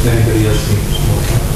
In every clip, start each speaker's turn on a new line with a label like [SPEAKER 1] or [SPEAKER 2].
[SPEAKER 1] anybody else needs more time.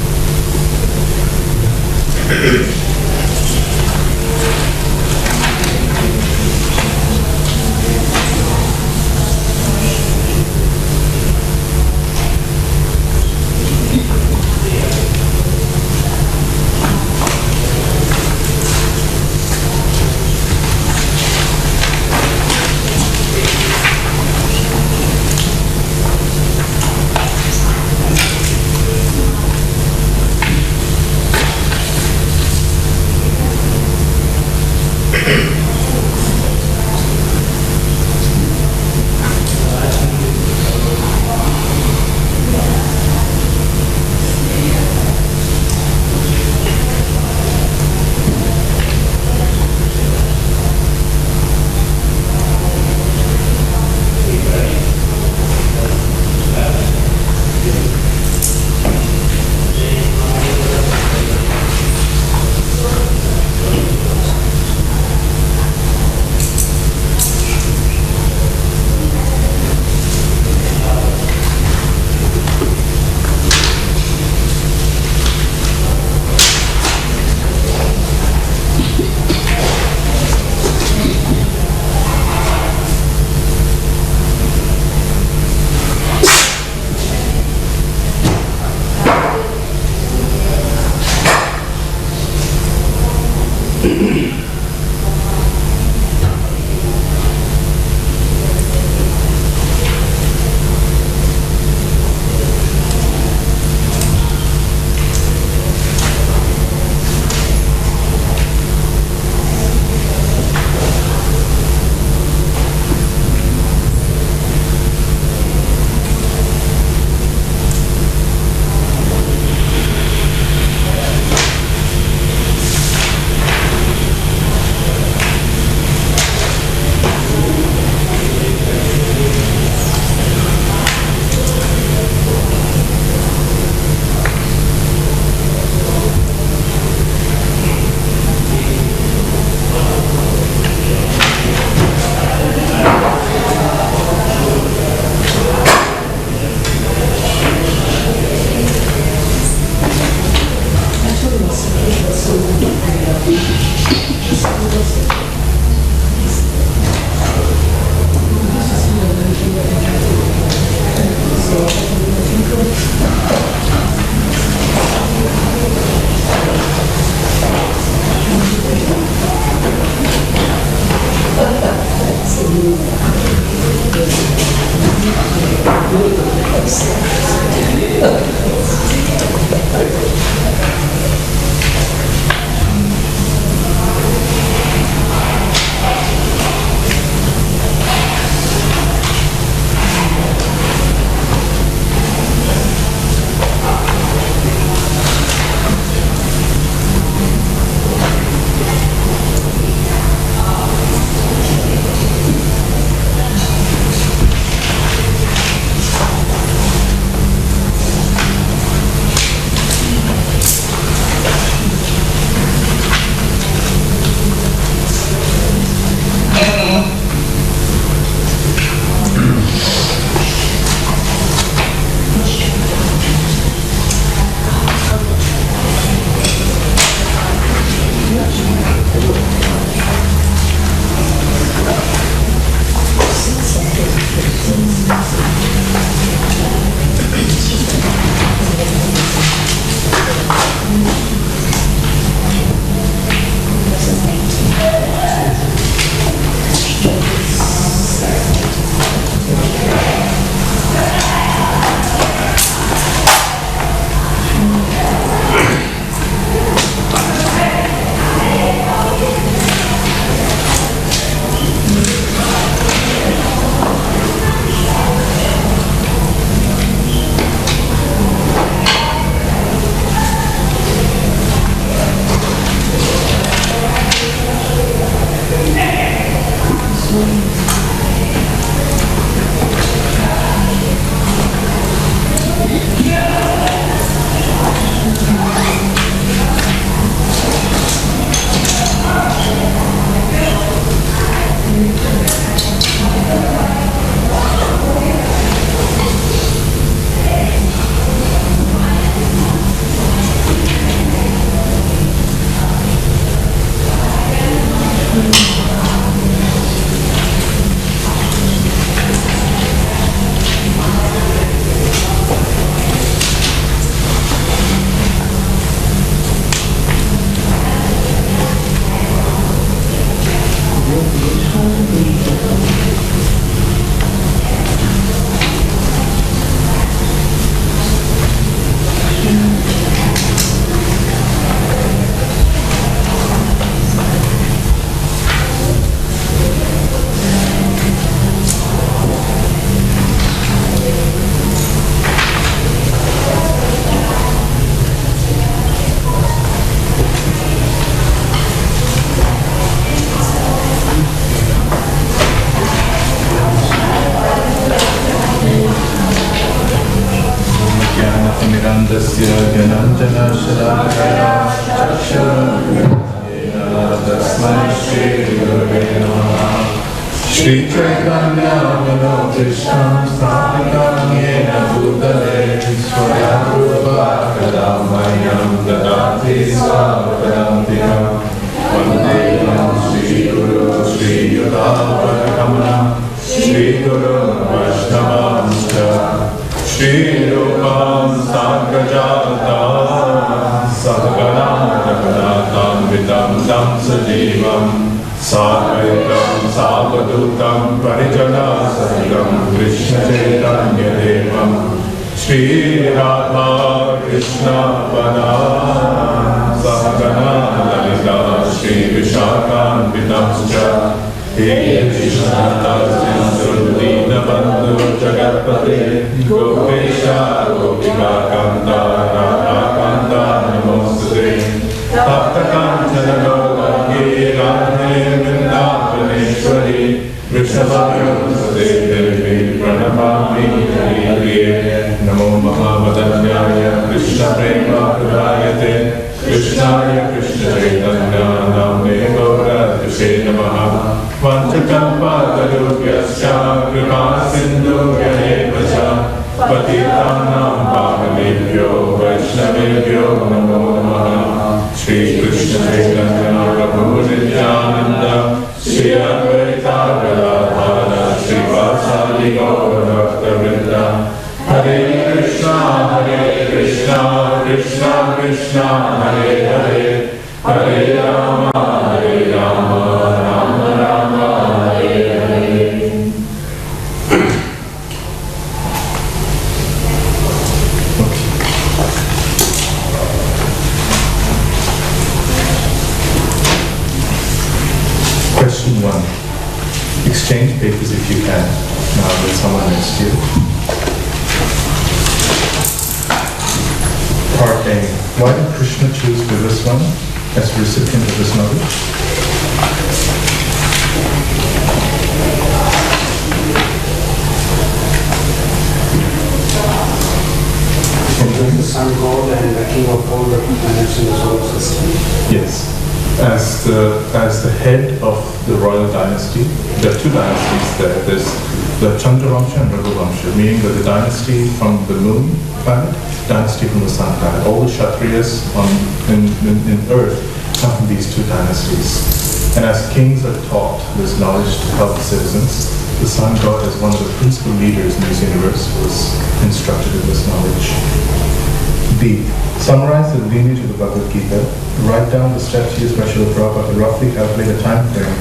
[SPEAKER 1] Tasya Gyananjana Shalakaya Chakshurana Tasmai Shri Gurave Namaha Shri Chaitanya Manobhishtam Sthapitam Yena Bhutale Swayambhuva Kadamayam Dadati Svavadantikam Vandeyam Shri Guru Shri Yudhapadkamana Shri Guru Vaishnavamscha Shri Rupam Sagrajata Sadhganam Raghunatham Vitam Tam Sajivam Sadvaitam Savadutam Parijana Sahitam Krishna Chaitanya Devam Shri Radha Krishna Pada Sahagana Lalita Shri Vishakam Vitamscha He Krishna Tasya Bandhu Jagatpate Gopesha Gopika Kanta Radha Kanta Namostute Tapta Kanchana Gauranga Radhe Vrindavaneshwari Vrishabhayamsate Devi Pranamami Hariye Namo Mahavadanyaya Krishna Prema Prayate Krishnaya Krishna Chaitanya Namne Gaura Dushe Namaha Vanchakalpa Tarubhyascha Kripa Sindhu Gyanevascha Patitanam Pavanebhyo Vaishnavebhyo Namo Namaha Shri Krishna Chaitanya Prabhu Nityananda Shri Advaita Gadadhara Shri Vasali Gaura Bhakta Hare Krishna Krishna Krishna Hare Hare Hare Rama Rama Rama Hare Hare. Question 1. Exchange papers if you can. Now with someone next to you. Part A. Why did Krishna choose Vivasvana as recipient of this knowledge?
[SPEAKER 2] The sun god and the king of all the planets in the solar system.
[SPEAKER 1] Yes. As the head of the royal dynasty, there are two dynasties there. There's the Chandravamsha and Raghuvamsha, meaning that the dynasty from the moon planet, dynasty from the sun planet. All the Kshatriyas in earth come from these two dynasties. And as kings are taught this knowledge to help the citizens, the sun god, as one of the principal leaders in this universe, was instructed in this knowledge. B. Summarize the lineage of the Bhagavad Gita. Write down the steps used by Srila Prabhupada to roughly calculate the time frame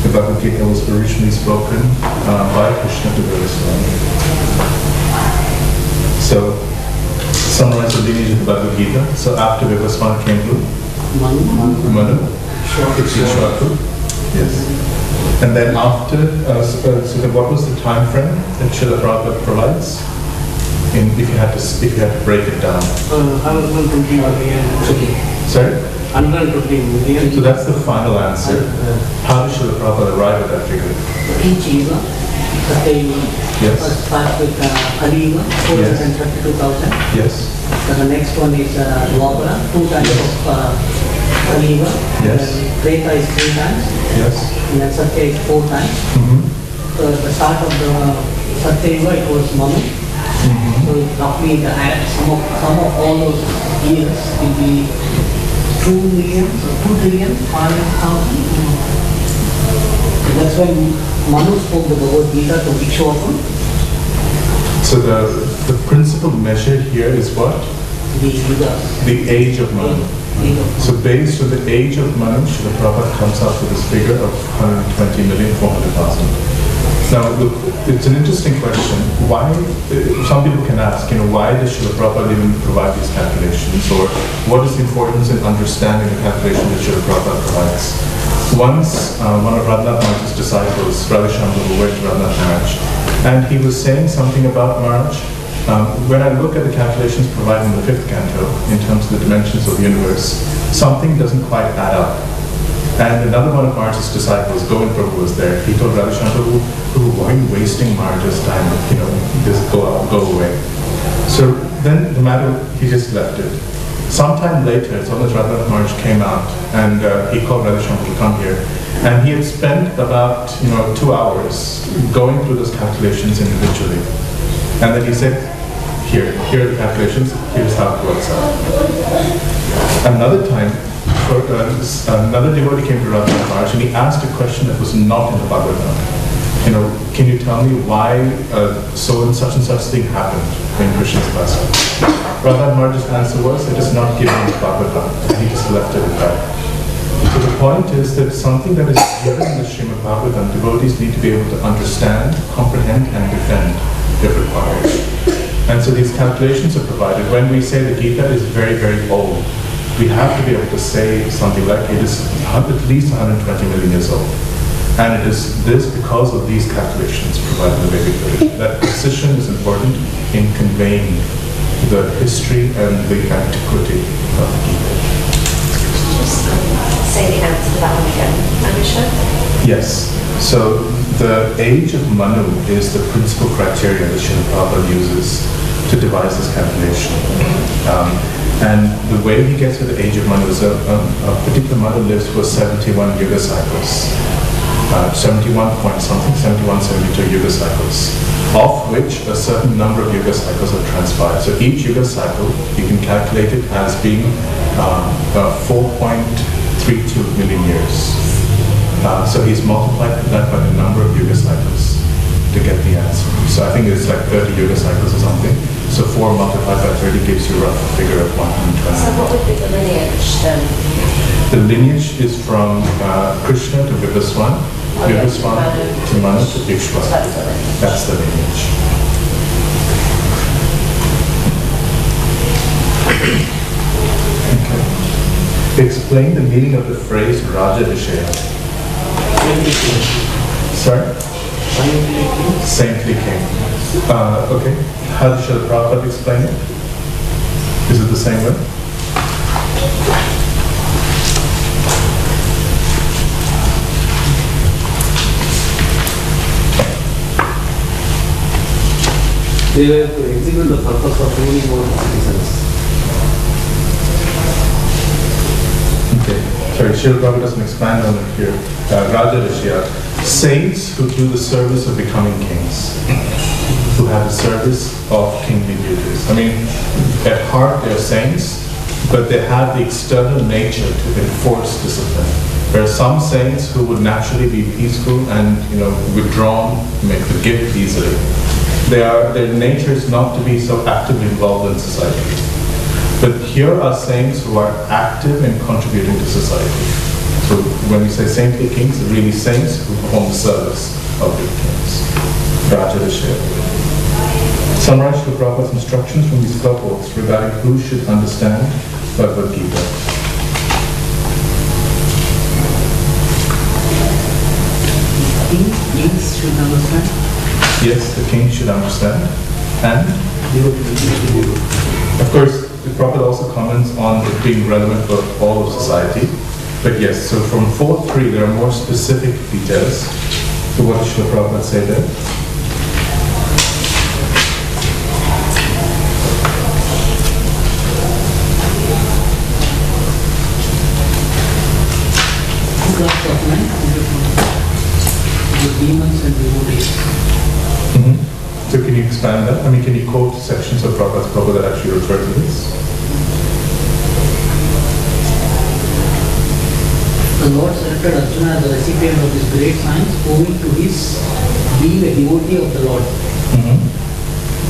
[SPEAKER 1] the Bhagavad Gita was originally spoken by Krishna to Vivasvana. So, summarize the lineage of the Bhagavad Gita. So after Vivasvana came to Manu. Ishwara. Yes. And then after, so then what was the time frame that Srila Prabhupada provides? If you had to break it down.
[SPEAKER 2] 120 million.
[SPEAKER 1] Sorry?
[SPEAKER 2] 120 million.
[SPEAKER 1] So that's the final answer. How did Srila Prabhupada arrive at that figure?
[SPEAKER 3] Each Eva,
[SPEAKER 1] Yes.
[SPEAKER 3] first start with Kali Eva, 432,000.
[SPEAKER 1] Yes.
[SPEAKER 3] Then the next one is Dwapara, 2 times of Kali Eva.
[SPEAKER 1] Yes.
[SPEAKER 3] Then Treta is 3 times.
[SPEAKER 1] Yes.
[SPEAKER 3] And then Satya is 4 times. So at the start of the Satya Eva, it was Manu. So roughly the sum of all those years will be 2,500,000. That's when Manu spoke the Bhagavad Gita to Ikshvaku.
[SPEAKER 1] So the principal measure here is what?
[SPEAKER 3] The Yugas.
[SPEAKER 1] The age of Manu. So based on the age of Manu, Srila Prabhupada comes out with this figure of 120,400,000. Now, look, it's an interesting question. Why, some people can ask, why does Srila Prabhupada even provide these calculations? Or what is the importance in understanding the calculation that Srila Prabhupada provides? Once, one of Radhanath Maharaj's disciples, Ravi Shankar, went to Radhanath Maharaj, and he was saying something about Maharaj. When I look at the calculations provided in the 5th canto, in terms of the dimensions of the universe, something doesn't quite add up. And another one of Maharaj's disciples, Govind Prabhu, was there. He told Ravi Shankar, why are you wasting Maharaj's time? Just go away. So then the matter, he just left it. Sometime later, Swami Radhanath Maharaj came out and he called Radhashyam to come here. And he had spent about 2 hours going through those calculations individually. And then he said, here are the calculations, here's how it works out. Another time, another devotee came to Radhanath Maharaj and he asked a question that was not in the Bhagavatam. Can you tell me why so and such thing happened in Krishna's class? Radha Maharaj's answer was, it is not given in the Bhagavatam, and he just left it at that. So the point is that something that is given in the Srimad Bhagavatam, devotees need to be able to understand, comprehend, and defend if required. And so these calculations are provided. When we say the Gita is very, very old, we have to be able to say something like it is at least 120 million years old. And it is this because of these calculations provided in the Vedic literature. That precision is important in conveying the history and the antiquity of the Gita.
[SPEAKER 4] Just say the answer to that one again, Abhishek.
[SPEAKER 1] Yes. So the age of Manu is the principal criteria that Srila Prabhupada uses to devise this calculation. And the way he gets to the age of Manu is a particular Manu lives for 71 yuga cycles. 71 point something, 71, 72 yuga cycles, of which a certain number of yuga cycles have transpired. So each yuga cycle, you can calculate it as being 4.32 million years. So he's multiplied that by the number of yuga cycles to get the answer. So I think it's like 30 yuga cycles or something. So 4 multiplied by 30 gives you a rough figure of 120.
[SPEAKER 4] So what would be the lineage then?
[SPEAKER 1] The lineage is from Krishna to Vivaswan, Vivaswan to Manu to Ikshwan. That's the lineage. Okay. Explain the meaning of the phrase Raja Vishaya. Sorry? Saintly king. Okay. How does Srila Prabhupada explain it? Is it the same way?
[SPEAKER 2] They were to execute the purpose of ruling over the citizens.
[SPEAKER 1] Okay. Sorry, Srila Prabhupada doesn't expand on it here. Raja Rishya, saints who do the service of becoming kings, who have the service of kingly duties. I mean, at heart they're saints, but they have the external nature to enforce discipline. There are some saints who would naturally be peaceful and withdrawn, may forgive easily. Their nature is not to be so actively involved in society. But here are saints who are active in contributing to society. So when we say saintly kings, they're really saints who perform the service of good kings. Raja Vishaya. Summarize Srila Prabhupada's instructions from these purports regarding who should understand Bhagavad Gita.
[SPEAKER 3] Kings should understand.
[SPEAKER 1] Yes, the king should understand. And? Of course, the Prophet also comments on it being relevant for all of society. But yes, so from 4.3 there are more specific details. So what does Srila Prabhupada say there?
[SPEAKER 3] The demons and devotees.
[SPEAKER 1] So can you expand that? I mean, can you quote sections of Prabhupada's Prabhupada that actually refer to this?
[SPEAKER 3] The Lord selected Arjuna as the recipient of this great science owing to his being a devotee of the Lord.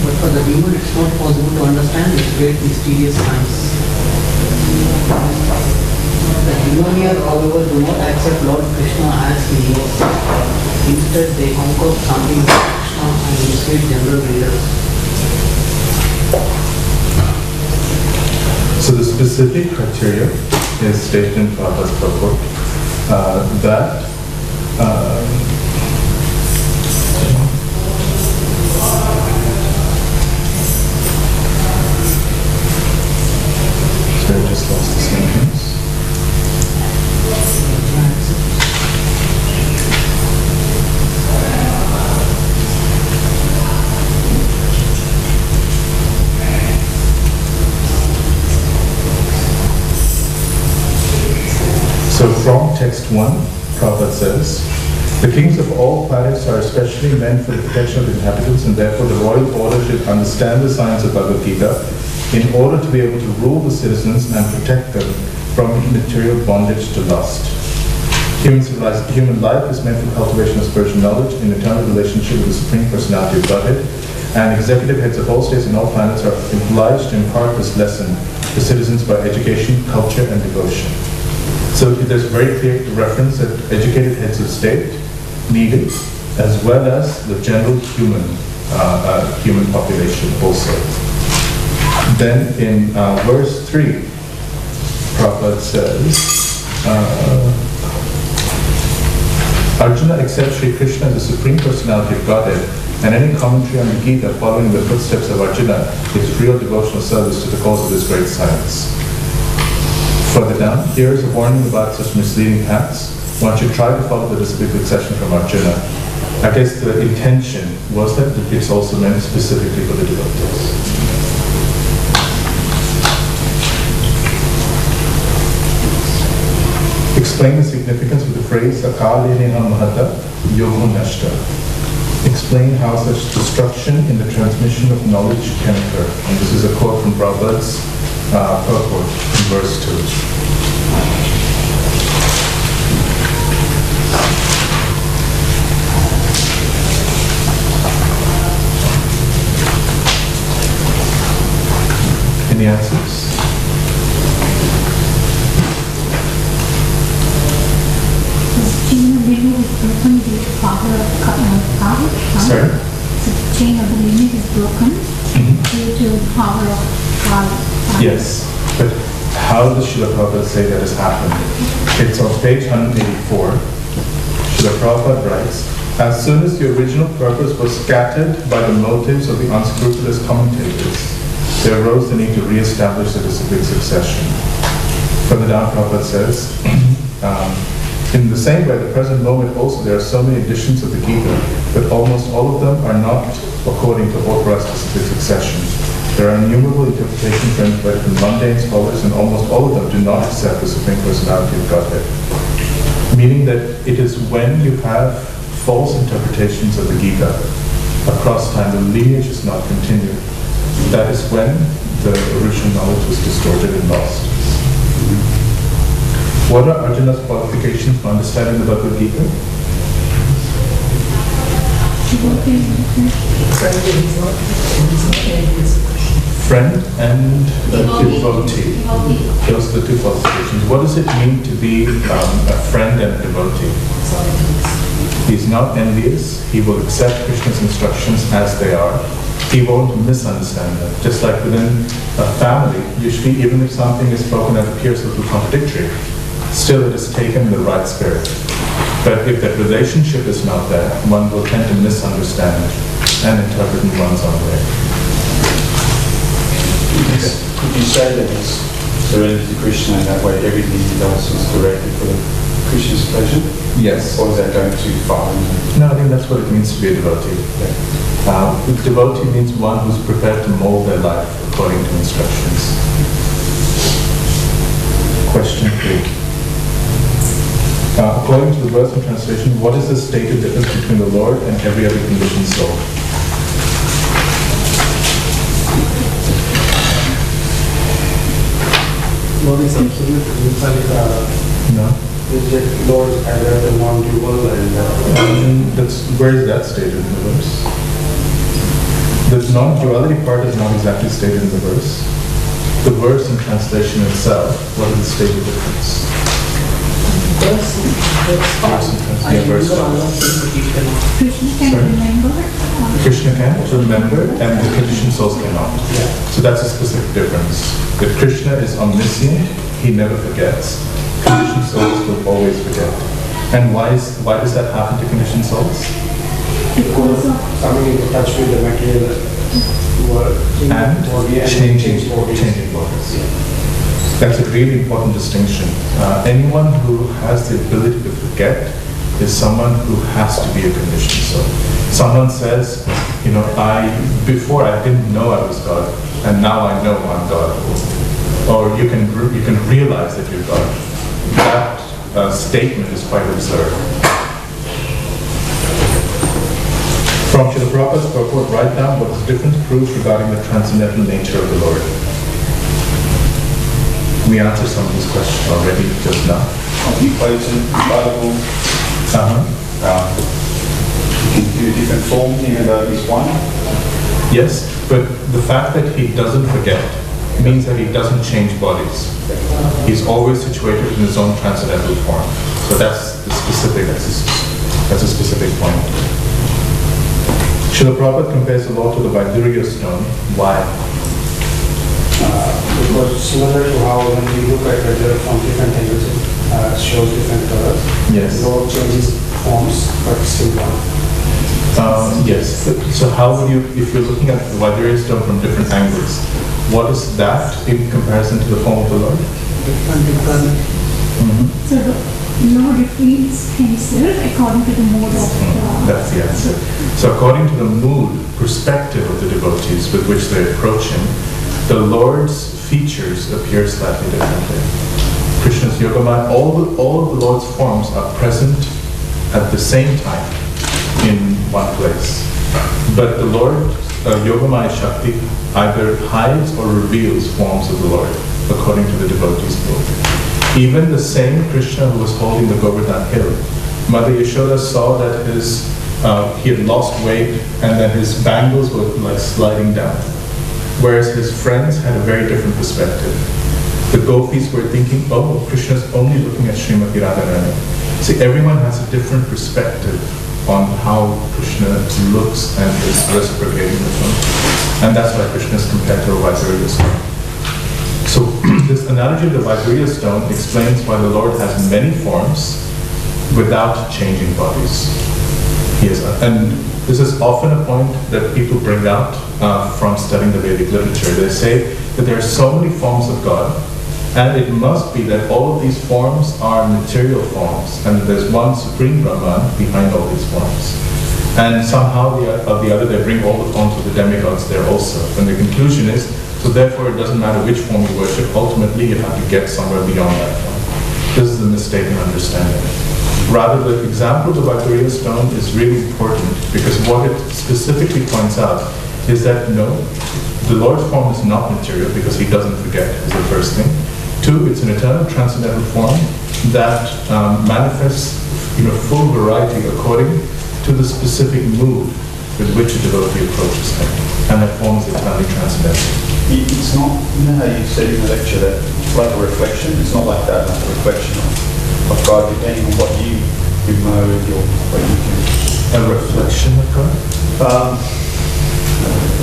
[SPEAKER 3] But for the demon it's not possible to understand this great mysterious science. The demoniacs, however, do not accept Lord Krishna as he is. Instead, they concoct something of Krishna and mislead general readers.
[SPEAKER 1] So the specific criteria is stated in Prabhupada's purport that sorry, I just lost the sentence. text 1, Prabhupada says, the kings of all planets are especially meant for the protection of the inhabitants, and therefore the royal order should understand the science of Bhagavad Gita in order to be able to rule the citizens and protect them from material bondage to lust. Human life is meant for cultivation of spiritual knowledge in eternal relationship with the Supreme Personality of Godhead, and executive heads of all states and all planets are obliged to impart this lesson to citizens by education, culture, and devotion. So there's very clear reference that educated heads of state need it, as well as the general human population also. Then in verse 3, Prabhupada says, Arjuna accepts Sri Krishna as the Supreme Personality of Godhead, and any commentary on the Gita following the footsteps of Arjuna is real devotional service to the cause of this great science. Further down, here is a warning about such misleading paths. One should try to follow the disciplic succession from Arjuna. I guess the intention was that it's also meant specifically for the devotees. Explain the significance of the phrase Akaleneha Mahata Yogo Nashta. Explain how such destruction in the transmission of knowledge can occur. And this is a quote from Prabhupada's purport in verse 2. Any answers?
[SPEAKER 5] Chain of lineage is broken due to power of cow.
[SPEAKER 1] Sorry?
[SPEAKER 5] So the chain of the lineage is broken due to the power of cow.
[SPEAKER 1] Yes, but how does Srila Prabhupada say that has happened? It's on page 184. Srila Prabhupada writes, as soon as the original purpose was scattered by the motives of the unscrupulous commentators, there arose the need to re-establish the disciplic succession. Further down, Prabhupada says, in the same way, at the present moment also there are so many editions of the Gita, but almost all of them are not according to authorized disciplic succession. There are innumerable interpretations read from mundane scholars, and almost all of them do not accept the Supreme Personality of Godhead. Meaning that it is when you have false interpretations of the Gita across time, the lineage is not continued. That is when the original knowledge was distorted and lost. What are Arjuna's qualifications for understanding the Bhagavad Gita? Friend and devotee. Those are the two qualifications. What does it mean to be a friend and a devotee? He's not envious. He will accept Krishna's instructions as they are. He won't misunderstand them. Just like within a family, usually even if something is spoken that appears a little contradictory, still it is taken in the right spirit. But if that relationship is not there, one will tend to misunderstand and interpret in one's own way.
[SPEAKER 6] Could you say that it's surrendered to Krishna in that way everything he does is directed for Krishna's pleasure?
[SPEAKER 1] Yes.
[SPEAKER 6] Or is that going too far?
[SPEAKER 1] No, I think that's what it means to be a devotee. Devotee means one who's prepared to mold their life according to instructions. Question 3. According to the verse and translation, what is the stated difference between the Lord and every other conditioned soul?
[SPEAKER 2] Lord is absolute,
[SPEAKER 1] No.
[SPEAKER 2] is that Lord is either non-dual and
[SPEAKER 1] Where is that stated in the verse? The non-duality part is not exactly stated in the verse. The verse and translation itself, what is the stated difference?
[SPEAKER 3] Verse
[SPEAKER 1] Yeah, verse five.
[SPEAKER 5] Krishna can
[SPEAKER 1] Sorry?
[SPEAKER 5] remember.
[SPEAKER 1] Krishna can remember and the conditioned souls cannot. So that's a specific difference. That Krishna is omniscient, he never forgets. Conditioned souls will always forget. And why does that happen to conditioned souls?
[SPEAKER 5] Because of
[SPEAKER 2] coming into touch with the material world
[SPEAKER 1] And
[SPEAKER 2] body and
[SPEAKER 1] changing
[SPEAKER 2] bodies.
[SPEAKER 1] bodies. That's a really important distinction. Anyone who has the ability to forget is someone who has to be a conditioned soul. Someone says, before I didn't know I was God, and now I know I'm God. Or you can realize that you're God. statement is quite absurd. From Srila Prabhupada's purport, write down what is different proofs regarding the transcendental nature of the Lord. We answered some of these questions already just now.
[SPEAKER 6] You played some Bible. You can do different forms even though he's one.
[SPEAKER 1] Yes, but the fact that he doesn't forget means that he doesn't change bodies. He's always situated in his own transcendental form. So that's the specific, that's a specific point. Srila Prabhupada compares the Lord to the Vaidurya stone. Why?
[SPEAKER 2] Because similar to how when we look at weather from different angles, it shows different colors.
[SPEAKER 1] Yes.
[SPEAKER 2] The Lord changes forms, but still one.
[SPEAKER 1] Yes. So how would you, if you're looking at the Vaidurya stone from different angles, what is that in comparison to the form of the Lord?
[SPEAKER 3] Different incarnation.
[SPEAKER 5] So the Lord reveals himself according to the mood of the...
[SPEAKER 1] That's the answer. So according to the mood, perspective of the devotees with which they approach him, the Lord's features appear slightly differently. Krishna's Yogamaya, all of the Lord's forms are present at the same time in one place. But the Lord, Yogamaya Shakti, either hides or reveals forms of the Lord according to the devotee's mood. Even the same Krishna who was holding the Govardhan hill, Mother Yashoda saw that he had lost weight and then his bangles were like sliding down. Whereas his friends had a very different perspective. The gopis were thinking, oh, Krishna's only looking at Srimati Radharani. See, everyone has a different perspective on how Krishna looks and is reciprocating with them. And that's why Krishna is compared to a Vaidurya stone. So this analogy of the Vaidurya stone explains why the Lord has many forms without changing bodies. And this is often a point that people bring out from studying the Vedic literature. They say that there are so many forms of God, and it must be that all of these forms are material forms, and that there's one supreme Brahman behind all these forms. And somehow or the other, they bring all the forms of the demigods there also. And the conclusion is, so therefore it doesn't matter which form you worship, ultimately you have to get somewhere beyond that form. This is a mistaken understanding. Rather, the example of the Vaidurya stone is really important because what it specifically points out is that no, the Lord's form is not material because he doesn't forget, is the first thing. Two, it's an eternal transcendental form that manifests full variety according to the specific mood with which a devotee approaches him. And that form is eternally transcendental.
[SPEAKER 6] It's not, you know how you said in the lecture that like a reflection? It's not like that, like a reflection of God, depending on what you mode or what you can.
[SPEAKER 1] A reflection of God?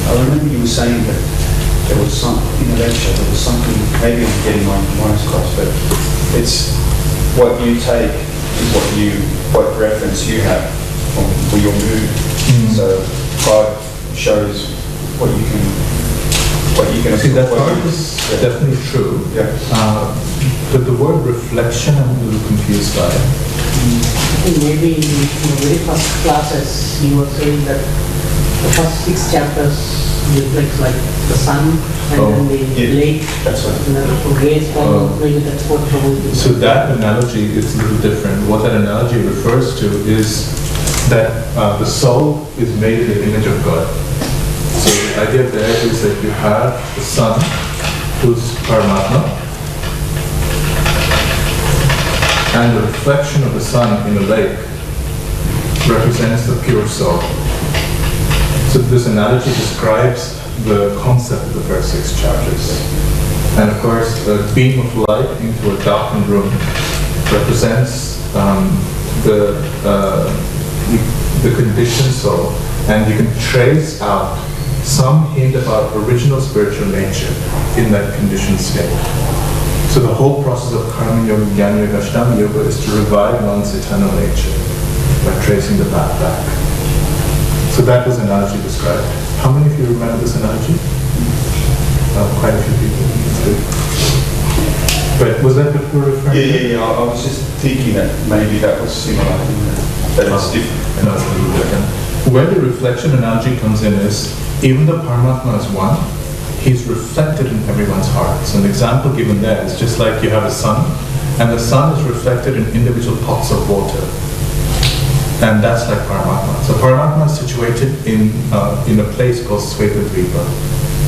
[SPEAKER 6] I remember you were saying that there was some, in the lecture, there was something, maybe I'm getting my wires crossed, but it's what you take is what reference you have for your mood. So God shows what you can
[SPEAKER 1] see, that part is definitely true.
[SPEAKER 6] Yeah.
[SPEAKER 1] But the word reflection, I'm a little confused by it.
[SPEAKER 3] I think maybe in the very first classes you were saying that the first 6 chapters reflects like the sun and then the lake.
[SPEAKER 6] That's right.
[SPEAKER 3] The rays fall, maybe that's what Prabhu.
[SPEAKER 1] So that analogy is a little different. What that analogy refers to is that the soul is made in the image of God. So the idea there is that you have the sun, who's Paramatma, and the reflection of the sun in a lake represents the pure soul. So this analogy describes the concept of the first 6 chapters. And of course, a beam of light into a darkened room represents the conditioned soul, and you can trace out some hint about original spiritual nature in that conditioned state. So the whole process of karma yoga, jnana yoga, ashtanga yoga is to revive one's eternal nature by tracing the path back. So that was analogy described. How many of you remember this analogy? Quite a few people. That's good. But was that what you were referring to?
[SPEAKER 6] Yeah. I was just thinking that maybe that was similar, that it's different.
[SPEAKER 1] No, it's a little different. Where the reflection analogy comes in is, even though Paramatma is one, he's reflected in everyone's heart. So an example given there is just like you have a sun And the sun is reflected in individual pots of water. And that's like Paramatma. So Paramatma is situated in a place called Svetadvipa.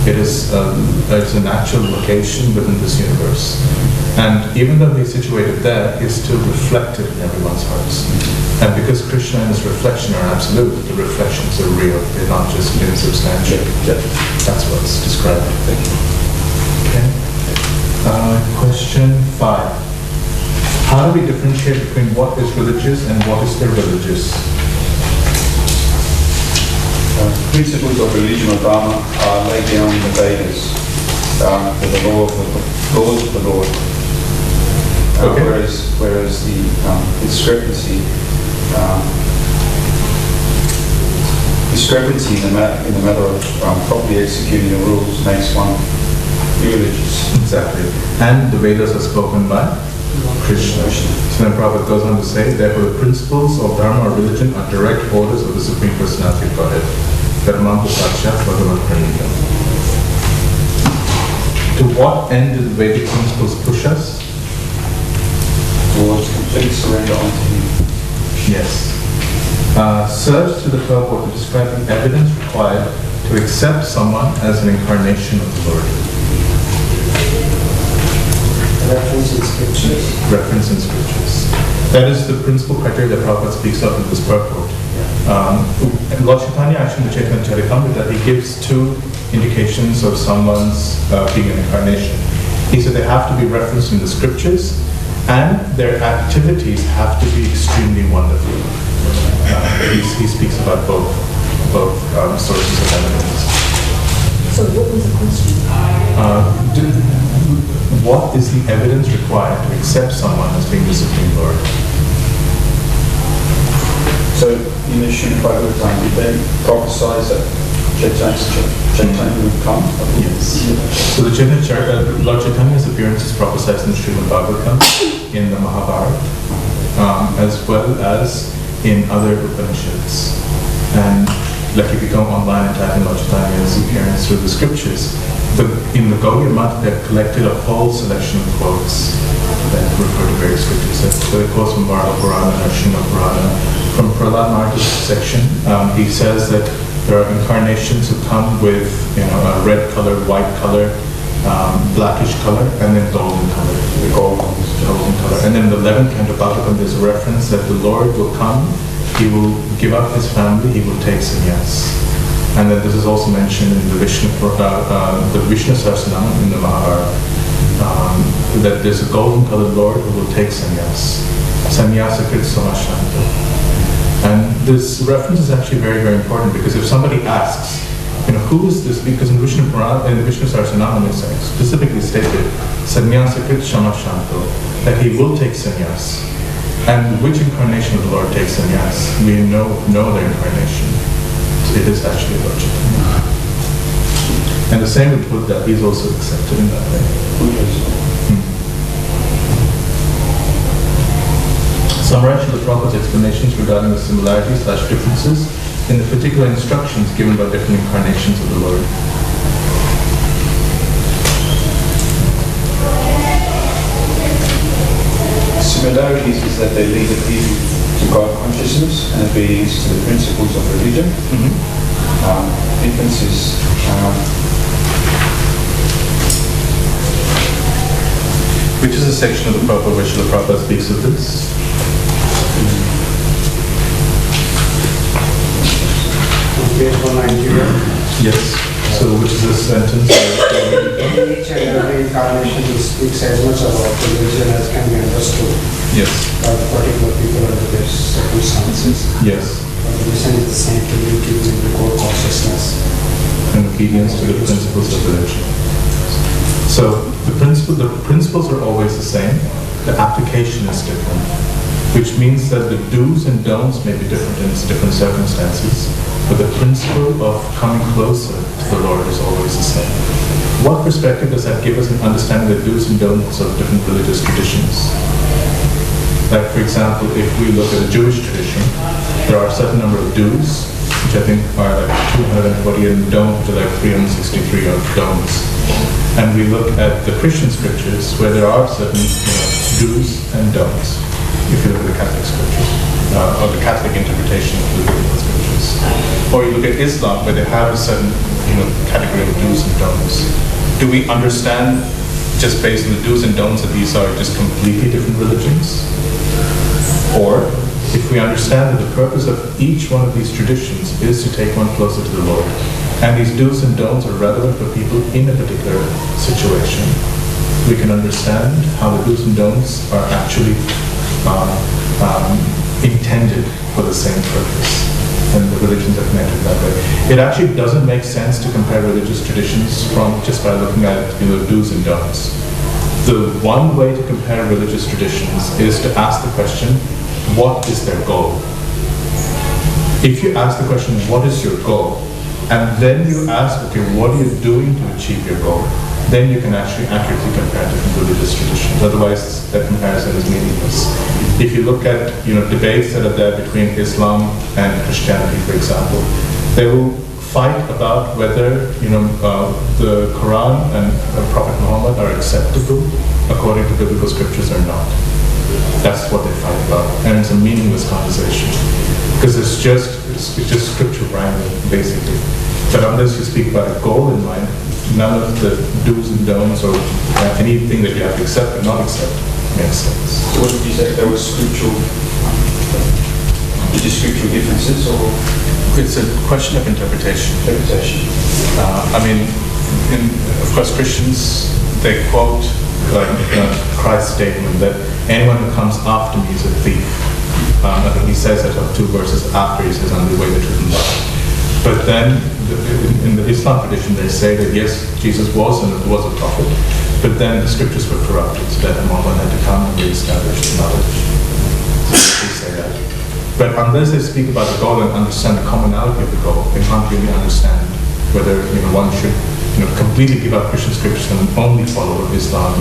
[SPEAKER 1] It's a natural location within this universe. And even though he's situated there, he's still reflected in everyone's hearts. And because Krishna and his reflection are absolute, the reflections are real. They're not just insubstantial. That's what's described. Okay. Question 5. How do we differentiate between what is religious and what is irreligious?
[SPEAKER 6] Principles of religion or dharma are laid down in the Vedas for the laws of the Lord.
[SPEAKER 1] Okay.
[SPEAKER 6] Whereas the discrepancy in the matter of properly executing the rules makes one irreligious.
[SPEAKER 1] Exactly. And the Vedas are spoken by Krishna. So then Prabhupada goes on to say, therefore the principles of dharma or religion are direct orders of the Supreme Personality of Godhead. Dharmam Sakshat Bhagavat Pranita. To what end did the Vedic principles push us?
[SPEAKER 6] Towards complete surrender unto Him.
[SPEAKER 1] Yes. Serves to the purport of describing evidence required to accept someone as an incarnation of the Lord.
[SPEAKER 2] Reference in scriptures.
[SPEAKER 1] Reference in scriptures. That is the principal criteria that Prabhupada speaks of in this purport. Lord Chaitanya actually in the Chaitanya Charitamrita, he gives 2 indications of someone's being an incarnation. He said they have to be referenced in the scriptures and their activities have to be extremely wonderful. He speaks about both sources of evidence.
[SPEAKER 4] So what was the question?
[SPEAKER 1] What is the evidence required to accept someone as being the Supreme Lord?
[SPEAKER 6] So in the Srimad Bhagavatam, did they prophesize that Chaitanya would come?
[SPEAKER 1] Yes. So the Lord Chaitanya's appearance is prophesied in the Srimad Bhagavatam, in the Mahabharata, as well as in other Upanishads. And like if you go online and type in Lord Chaitanya's appearance through the scriptures, in the Gaudiya Math they've collected a whole selection of quotes that refer to various scriptures. So it quotes from Bharata Purana and Srimad Purana. From Prahlad Maharaj's section, he says that there are incarnations who come with a red color, white color, blackish color, and then golden color. The golden color. And then in the 11th canto Bhagavatam, there's a reference that the Lord will come, he will give up his family, he will take sannyas. And then this is also mentioned in the Vishnu Sahasranam in the Mahabharata, that there's a golden colored Lord who will take sannyas. Sannyasa krit samashanta. And this reference is actually very, very important because if somebody asks, who is this? Because in Vishnu Sahasranam it's specifically stated, sannyasa krit samashanto, that he will take sannyas. And which incarnation of the Lord takes sannyas? We know no other incarnation. It is actually Lord Chaitanya. And the same with Buddha, he's also accepted in that way. Summarize the Prabhupada's explanations regarding the similarities/differences in the particular instructions given by different incarnations of the Lord.
[SPEAKER 6] Similarities is that they lead the people to God consciousness and obedience to the principles of religion. Differences
[SPEAKER 1] which is a section of the Prabhupada where Srila Prabhupada speaks of this?
[SPEAKER 2] Page 191.
[SPEAKER 1] Yes. So which is this sentence?
[SPEAKER 2] Each and every incarnation speaks as much about religion as can be understood
[SPEAKER 1] Yes.
[SPEAKER 2] by the particular people under their circumstances.
[SPEAKER 1] Yes.
[SPEAKER 2] But the mission is the same, to lead people in the core consciousness.
[SPEAKER 1] And obedience to the principles of religion. So the principles are always the same. The application is different, which means that the do's and don'ts may be different in different circumstances, but the principle of coming closer to the Lord is always the same. What perspective does that give us in understanding the do's and don'ts of different religious traditions? Like, for example, if we look at a Jewish tradition, there are a certain number of do's, which I think are like 240, and don'ts, which are like 363 of don'ts. And we look at the Christian scriptures where there are certain do's and don'ts. If you look at the Catholic scriptures, or the Catholic interpretation of the biblical scriptures. Or you look at Islam where they have a certain category of do's and don'ts. Do we understand just based on the do's and don'ts that these are just completely different religions? Or if we understand that the purpose of each one of these traditions is to take one closer to the Lord, and these do's and don'ts are relevant for people in a particular situation, we can understand how the do's and don'ts are actually intended for the same purpose, and the religions are connected that way. It actually doesn't make sense to compare religious traditions from just by looking at do's and don'ts. The one way to compare religious traditions is to ask the question, what is their goal? If you ask the question, what is your goal? And then you ask, okay, what are you doing to achieve your goal? Then you can actually accurately compare different religious traditions. Otherwise, that comparison is meaningless. If you look at debates that are there between Islam and Christianity, for example, they will fight about whether the Quran and Prophet Muhammad are acceptable according to biblical scriptures or not. That's what they fight about, and it's a meaningless conversation because it's just scripture wrangling, basically. But unless you speak about a goal in mind, none of the do's and don'ts or anything that you have to accept or not accept makes sense.
[SPEAKER 6] So what did you say? There was scriptural differences, or
[SPEAKER 1] it's a question of interpretation. Of course, Christians, they quote Christ's statement that anyone who comes after me is a thief. I think he says that 2 verses after he says, I'm the way, the truth, and life. But then, in the Islam tradition, they say that yes, Jesus was a prophet, but then the scriptures were corrupted, so that Muhammad had to come and re-establish the knowledge. So they say that. But unless they speak about the goal and understand the commonality of the goal, they can't really understand whether one should completely give up Christian scriptures and only follow what Islam,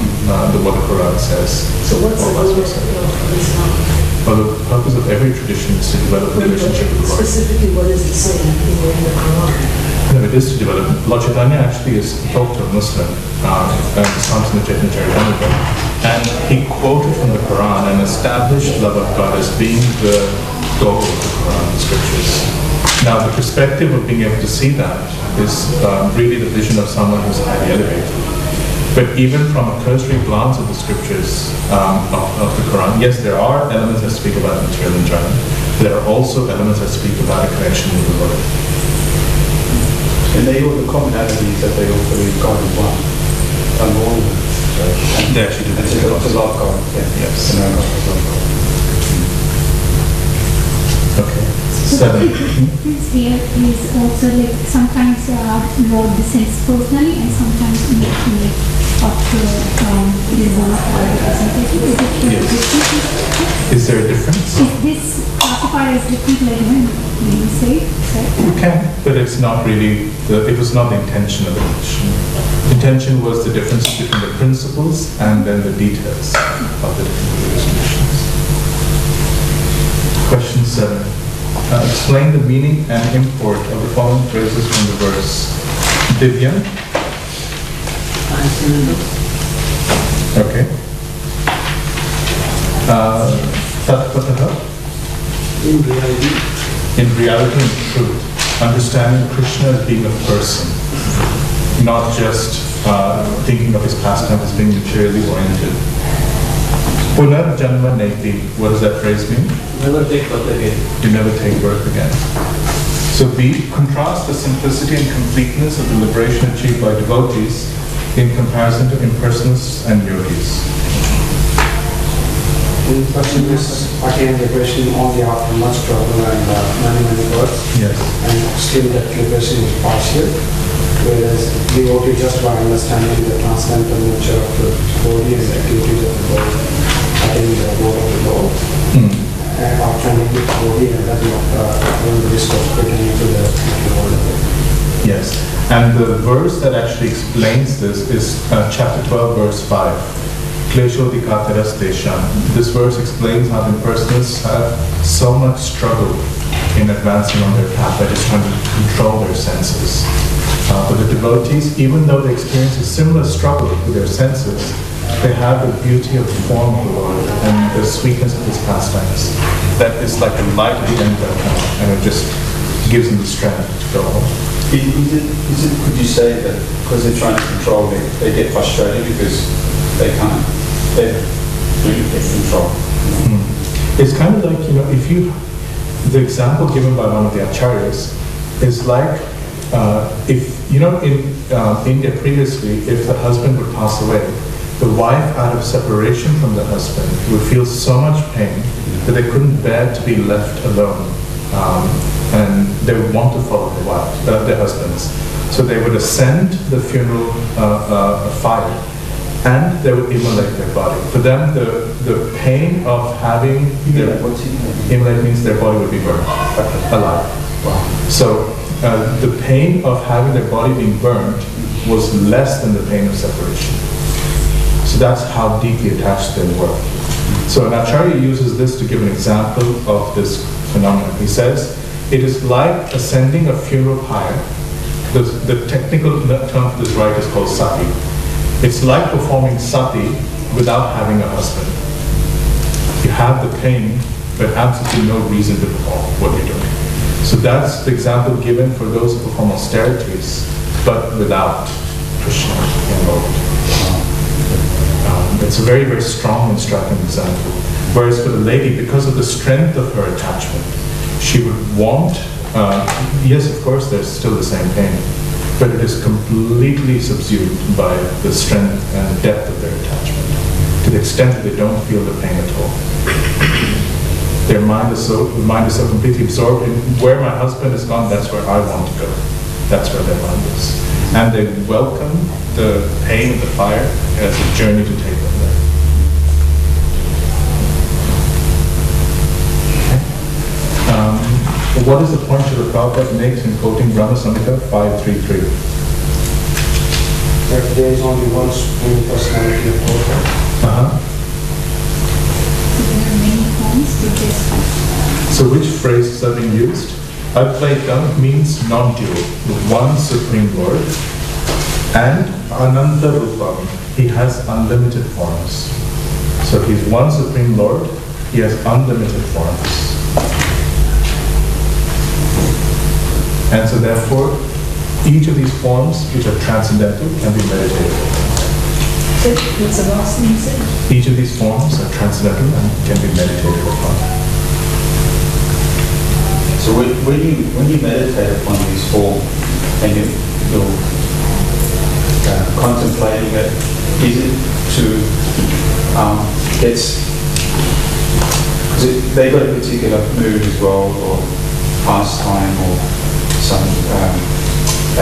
[SPEAKER 1] what the Quran says.
[SPEAKER 7] So what's the goal of Islam?
[SPEAKER 1] Well, the purpose of every tradition is to develop a relationship with the Lord.
[SPEAKER 7] Specifically, what does it say in the Quran?
[SPEAKER 1] No, it is to develop. Lord Chaitanya actually talked to a Muslim, and Psalms in the Chaitanya Charitamrita, and he quoted from the Quran and established love of God as being the goal of the Quran, the scriptures. Now, the perspective of being able to see that is really the vision of someone who's highly elevated. But even from a cursory glance at the scriptures of the Quran, yes, there are elements that speak about material enjoyment. There are also elements that speak about a connection with the Lord.
[SPEAKER 6] And the commonality is that they all believe God is one.
[SPEAKER 1] They actually do this.
[SPEAKER 6] To love God.
[SPEAKER 1] Yes.
[SPEAKER 6] To know God, to love God.
[SPEAKER 1] Okay.
[SPEAKER 5] So the difference here is also like sometimes more the sense personally and sometimes emotionally of
[SPEAKER 1] Is there a difference?
[SPEAKER 5] Is this classified as different like when you say?
[SPEAKER 1] You can, but it's not really, it was not the intention of the tradition. The intention was the difference between the principles and then the details of the different religious traditions. Question 7. Explain the meaning and import of the following phrases from the verse. Divyan. Okay. Tattvataha. In reality and truth. Understanding Krishna as being a person, not just thinking of his pastime as being materially oriented. Punar Janma Neti. What does that phrase mean?
[SPEAKER 3] Never take birth again.
[SPEAKER 1] You never take birth again. So B, contrast the simplicity and completeness of the liberation achieved by devotees in comparison to impersonalists and yogis.
[SPEAKER 2] In question is again liberation only after much struggle and many births.
[SPEAKER 1] Yes.
[SPEAKER 2] And still that liberation is partial. Whereas devotee just by understanding the transcendental nature of the body and the activities of the body, attaining the goal of the Lord. And after the body and that run the risk of getting into the world of it.
[SPEAKER 1] Yes. And the verse that actually explains this is chapter 12, verse 5. Kleshodikateras Desham. This verse explains how the impersonalists have so much struggle in advancing on their path by just trying to control their senses. But the devotees, even though they experience a similar struggle with their senses, they have the beauty of the form of the Lord and the sweetness of His pastimes. That is like a light at the end of their tunnel, and it just gives them the strength to go on.
[SPEAKER 6] Could you say that because they're trying to control, they get frustrated because they can't really get control?
[SPEAKER 1] It's kind of like, the example given by one of the acharyas is like, if, in India previously, if the husband would pass away, the wife, out of separation from the husband, would feel so much pain that they couldn't bear to be left alone. And they would want to follow their husbands. So they would ascend the funeral fire, and they would immolate their body. For them, the pain of having immolate means their body would be burned alive. Wow. So the pain of having their body being burned was less than the pain of separation. So that's how deeply attached they were. So an acharya uses this to give an example of this phenomenon. He says, it is like ascending a funeral pyre. The technical term for this rite is called sati. It's like performing sati without having a husband. You have the pain, but absolutely no reason to perform what you're doing. So that's the example given for those who perform austerities, but without Krishna involved. It's a very, very strong and striking example. Whereas for the lady, because of the strength of her attachment, she would want, yes, of course, there's still the same pain, but it is completely subdued by the strength and depth of their attachment, to the extent that they don't feel the pain at all. The mind is so completely absorbed in where my husband is gone, that's where I want to go. That's where their mind is. And they welcome the pain of the fire as a journey to take them there. Okay. What is the point that the Prabhupada makes in quoting Brahma Samhita 533?
[SPEAKER 2] That there is only one Supreme Personality of Godhead.
[SPEAKER 5] There are many forms to this.
[SPEAKER 1] So which phrases are being used? Advaitam means non-dual, one Supreme Lord, and Ananta Rupam, He has unlimited forms. So if He's one Supreme Lord, He has unlimited forms. And so therefore, each of these forms, which are transcendental, can be meditated upon.
[SPEAKER 7] What's the last thing you said?
[SPEAKER 1] Each of these forms are transcendental and can be meditated upon.
[SPEAKER 6] So when you meditate upon these forms and you're contemplating it, is it to get, because they've got a particular mood as well, or pastime, or some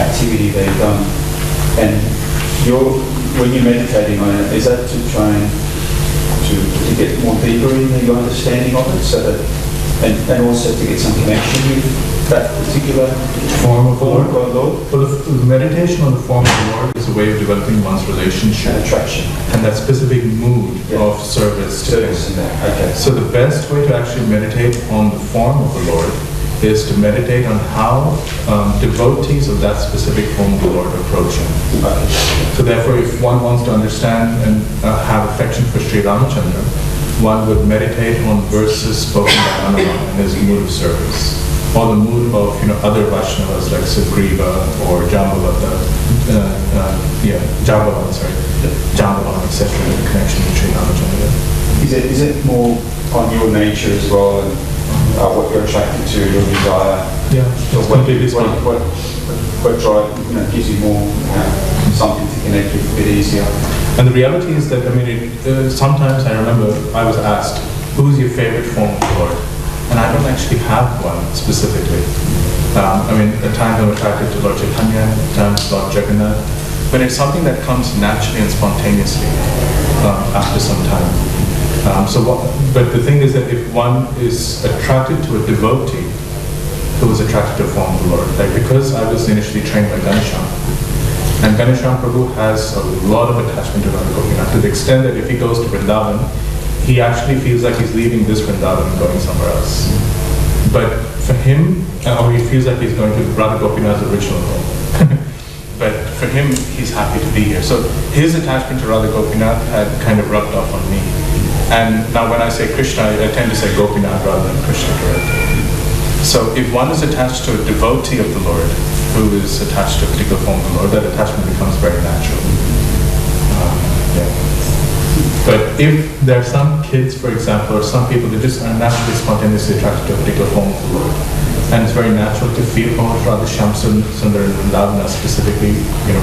[SPEAKER 6] activity they've done, and when you're meditating on it, is that to try and to get more deeper in your understanding of it, so that and also to get some connection with that particular
[SPEAKER 1] form of the Lord?
[SPEAKER 6] Lord?
[SPEAKER 1] Well, the meditation on the form of the Lord is a way of developing one's relationship
[SPEAKER 6] and attraction,
[SPEAKER 1] and that specific mood of service to Him.
[SPEAKER 6] Okay.
[SPEAKER 1] So the best way to actually meditate on the form of the Lord is to meditate on how devotees of that specific form of the Lord approach Him.
[SPEAKER 6] Okay.
[SPEAKER 1] So therefore, if one wants to understand and have affection for Sri Ramachandra, one would meditate on verses spoken by Hanuman and his mood of service, or the mood of other Vaishnavas like Sugriva or Jambavan, Jambavan, etc. in connection with Sri Ramachandra.
[SPEAKER 6] Is it more on your nature as well, and what you're attracted to, your desire?
[SPEAKER 1] Yeah,
[SPEAKER 6] what drive gives you more something to connect with a bit easier.
[SPEAKER 1] And the reality is that, sometimes I remember I was asked, who's your favorite form of the Lord? And I don't actually have one specifically. At times I'm attracted to Lord Chaitanya, at times Lord Jagannath, but it's something that comes naturally and spontaneously after some time. But the thing is that if one is attracted to a devotee who is attracted to a form of the Lord, like because I was initially trained by Ganesham, and Ganesham Prabhu has a lot of attachment to Radha Gopinath, to the extent that if he goes to Vrindavan, he actually feels like he's leaving this Vrindavan and going somewhere else. But for him, or he feels like he's going to Radha Gopinath's original home. But for him, he's happy to be here. So his attachment to Radha Gopinath had kind of rubbed off on me. And now when I say Krishna, I tend to say Gopinath rather than Krishna directly. So if one is attached to a devotee of the Lord, who is attached to a particular form of the Lord, that attachment becomes very natural. But if there are some kids, for example, or some people that just are naturally spontaneously attracted to a particular form of the Lord, and it's very natural to feel, oh, Radha Shyam Sundar and Lavana specifically,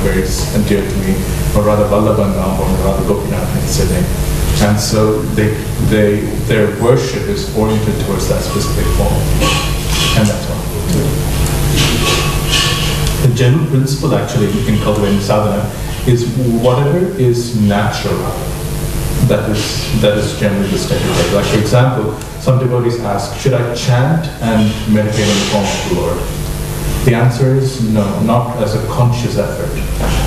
[SPEAKER 1] very endeared to me, or Radha Vallabha or Radha Gopinath in Sydney. And so their worship is oriented towards that specific form. And that's all. The general principle actually in cultivating sadhana is whatever is natural, that is generally the steady way. Like for example, some devotees ask, should I chant and meditate on the form of the Lord? The answer is no, not as a conscious effort.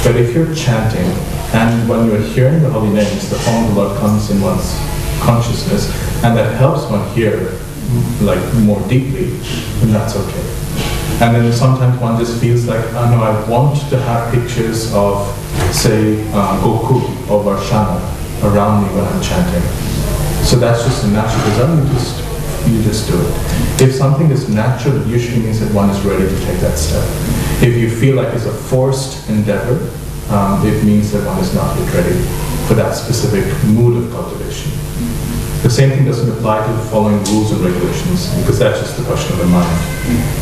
[SPEAKER 1] But if you're chanting and when you're hearing the holy names, the form of the Lord comes in one's consciousness, and that helps one hear like more deeply, then that's okay. And then sometimes one just feels like, oh no, I want to have pictures of, say, Gokul or Varshana around me when I'm chanting. So that's just a natural desire, you just do it. If something is natural, it usually means that one is ready to take that step. If you feel like it's a forced endeavor, it means that one is not yet ready for that specific mood of cultivation. The same thing doesn't apply to the following rules and regulations, because that's just the question of the mind.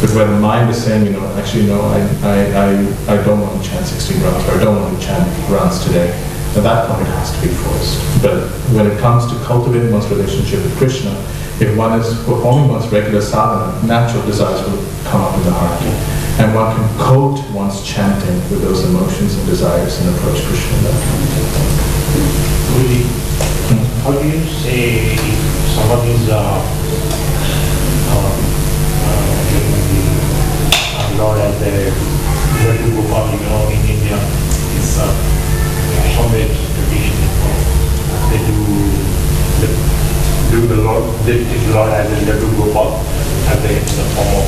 [SPEAKER 1] But where the mind is saying, actually no, I don't want to chant 16 rounds, or I don't want to chant rounds today, at that point it has to be forced. But when it comes to cultivating one's relationship with Krishna, if one is performing one's regular sadhana, natural desires will come up in the heart. And one can coat one's chanting with those emotions and desires and approach Krishna in that way.
[SPEAKER 8] How do you say if someone is Lord as a Hindu Gopal, in India, is homage tradition. They do the Lord, they take Lord as a Hindu Gopal as the form of.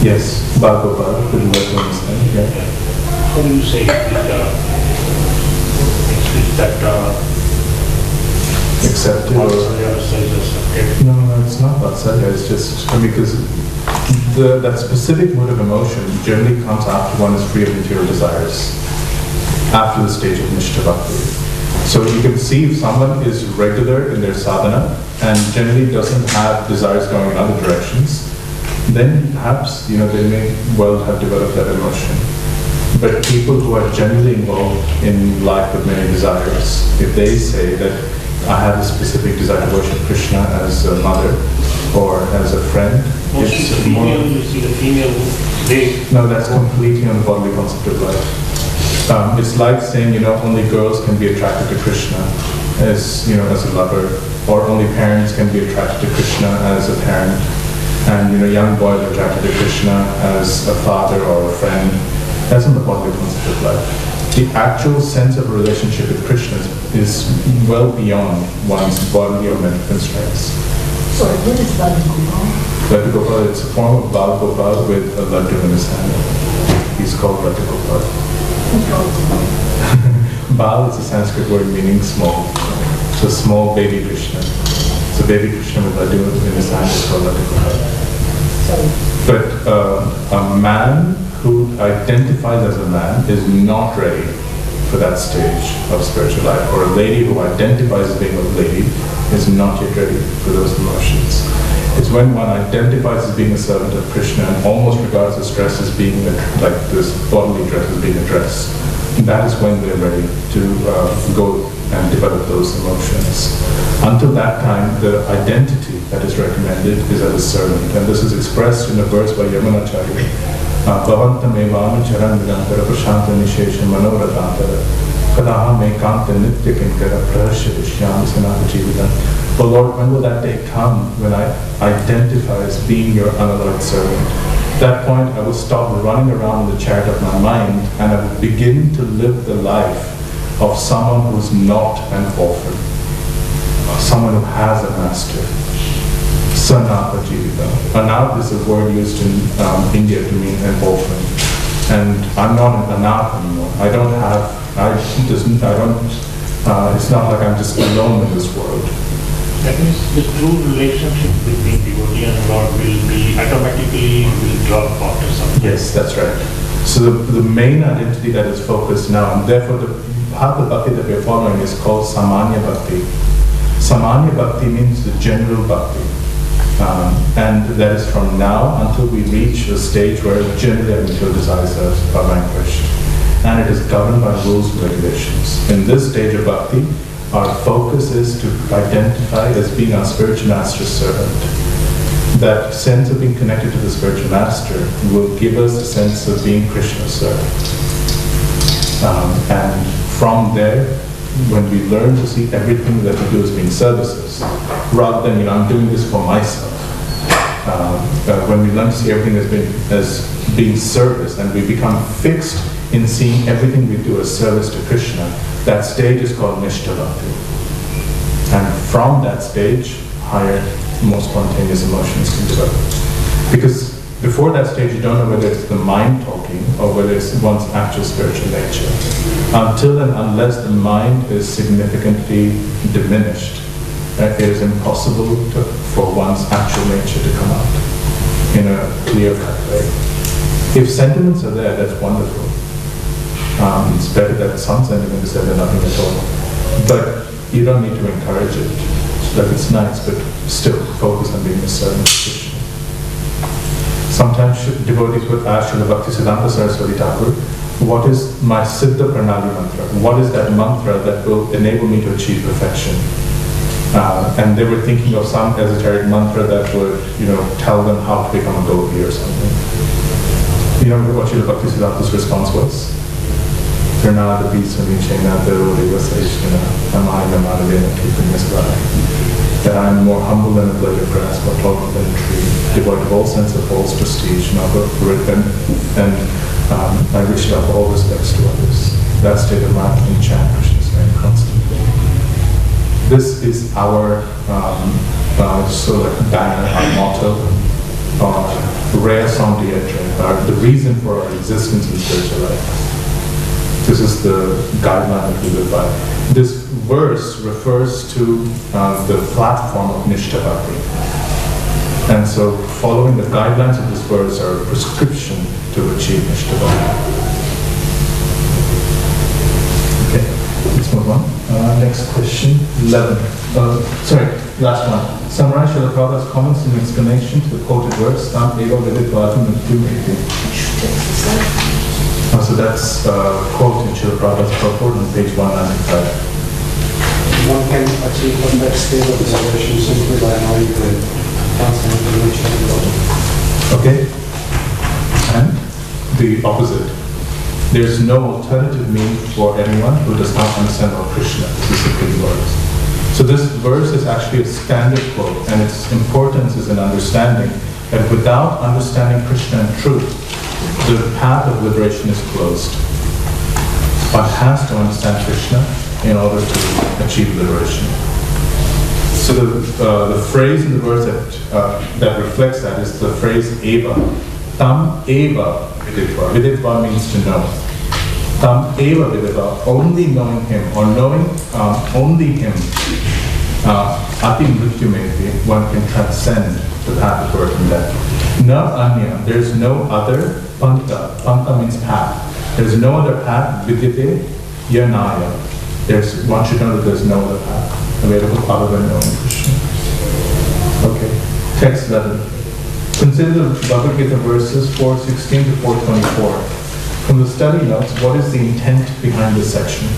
[SPEAKER 1] Yes, Bal Gopal, could you like to understand? Yeah.
[SPEAKER 8] How do you say is that
[SPEAKER 1] accepted? No, it's not Vatsalya, it's just because that specific mood of emotion generally comes after one is free of material desires, after the stage of Nishta Bhakti. So you can see if someone is regular in their sadhana and generally doesn't have desires going in other directions, then perhaps they may well have developed that emotion. But people who are generally involved in life with many desires, if they say that I have a specific desire to worship Krishna as a mother or as a friend,
[SPEAKER 8] it's the female, you see the female,
[SPEAKER 1] no, that's completely on the bodily concept of life. It's like saying, only girls can be attracted to Krishna as a lover, or only parents can be attracted to Krishna as a parent, and young boys are attracted to Krishna as a father or a friend. That's on the bodily concept of life. The actual sense of a relationship with Krishna is well beyond one's bodily or mental constraints.
[SPEAKER 7] Sorry, what is Bal Gopal?
[SPEAKER 1] Bal Gopal, it's a form of Bal Gopal with a laddu in his hand. He's called Bal Gopal. Bal is a Sanskrit word meaning small. So small baby Krishna. So baby Krishna with laddu in his hand is called Bal Gopal. But a man who identifies as a man is not ready for that stage of spiritual life, or a lady who identifies as being a lady is not yet ready for those emotions. It's when one identifies as being a servant of Krishna and almost regards this dress as being like this bodily dress as being a dress. That is when they're ready to go and develop those emotions. Until that time, the identity that is recommended is as a servant, and this is expressed in a verse by Yamunacharya. Bhavantam evanu charan vidantara prashanta nishesha manoratantara kadaham ekanta nitya kinkara prahasya vishyam sanata jivitam. But Lord, when will that day come when I identify as being your unalloyed servant? At that point, I will stop running around in the chariot of my mind, and I will begin to live the life of someone who's not an orphan, someone who has a master, Sanapa Jivita. Anath is a word used in India to mean an orphan. And I'm not an anath anymore. It's not like I'm just alone in this world.
[SPEAKER 8] That means the true relationship between devotee and Lord automatically drop after some time.
[SPEAKER 1] Yes, that's right. So the main identity that is focused now, and therefore the path of bhakti that we're following is called Samanya Bhakti. Samanya Bhakti means the general bhakti. And that is from now until we reach a stage where generally our material desires are vanquished. And it is governed by rules and regulations. In this stage of bhakti, our focus is to identify as being our spiritual master's servant. That sense of being connected to the spiritual master will give us a sense of being Krishna's servant. And from there, when we learn to see everything that we do as being services, rather than, I'm doing this for myself, when we learn to see everything as being service, and we become fixed in seeing everything we do as service to Krishna, that stage is called Nishta Bhakti. And from that stage, higher, more spontaneous emotions can develop. Because before that stage, you don't know whether it's the mind talking or whether it's one's actual spiritual nature. Until and unless the mind is significantly diminished, it is impossible for one's actual nature to come out in a clear-cut way. If sentiments are there, that's wonderful. It's better that some sentiment is there than nothing at all. But you don't need to encourage it. It's nice, but still focus on being a servant of Krishna. Sometimes devotees would ask Srila Bhaktisiddhanta Saraswati Thakur, what is my Siddha Pranali mantra? What is that mantra that will enable me to achieve perfection? And they were thinking of some esoteric mantra that would, tell them how to become a gopi or something. You know what Srila Bhaktisiddhanta's response was? Pranada Pisunichena Devaseshna Amaya Madhavena Kipanisvara. That I am more humble than a blade of grass, more taller than a tree, devoid of all sense of false prestige, and I wish to have all respects to others. That state of mind can chant Krishna's name constantly. This is our banner, our motto, our raison d'etre, the reason for our existence in spiritual life. This is the guideline that we live by. This verse refers to the platform of Nishta Bhakti. And so following the guidelines of this verse are a prescription to achieve Nishta Bhakti. Okay, let's move on. Next question, 11. Last one. Summarize Srila Prabhupada's comments and explanation to the quoted verse, Tam Eva Viditvatum Mrityumeti. So that's a quote in Srila Prabhupada's purport on page 195.
[SPEAKER 2] One can achieve the next state of liberation simply by knowing the transcendental nature of God.
[SPEAKER 1] Okay? And the opposite. There's no alternative means for anyone who does not understand Lord Krishna. This is the big verse. So this verse is actually a standard quote, and its importance is in understanding that without understanding Krishna and truth, the path of liberation is closed. One has to understand Krishna in order to achieve liberation. So the phrase in the verse that reflects that is the phrase Eva. Tam Eva Viditva. Viditva means to know. Tam Eva Viditva, only knowing him, or knowing only him. Ati Mrityumeti, one can transcend the path of birth and death. Na Anya, there's no other panta. Panta means path. There's no other path. Vidyate Yanaya. One should know that there's no other path available other than knowing Krishna. Okay. Text 11. Consider the Bhagavad Gita verses 4:16 to 4:24. From the study notes, what is the intent behind this section?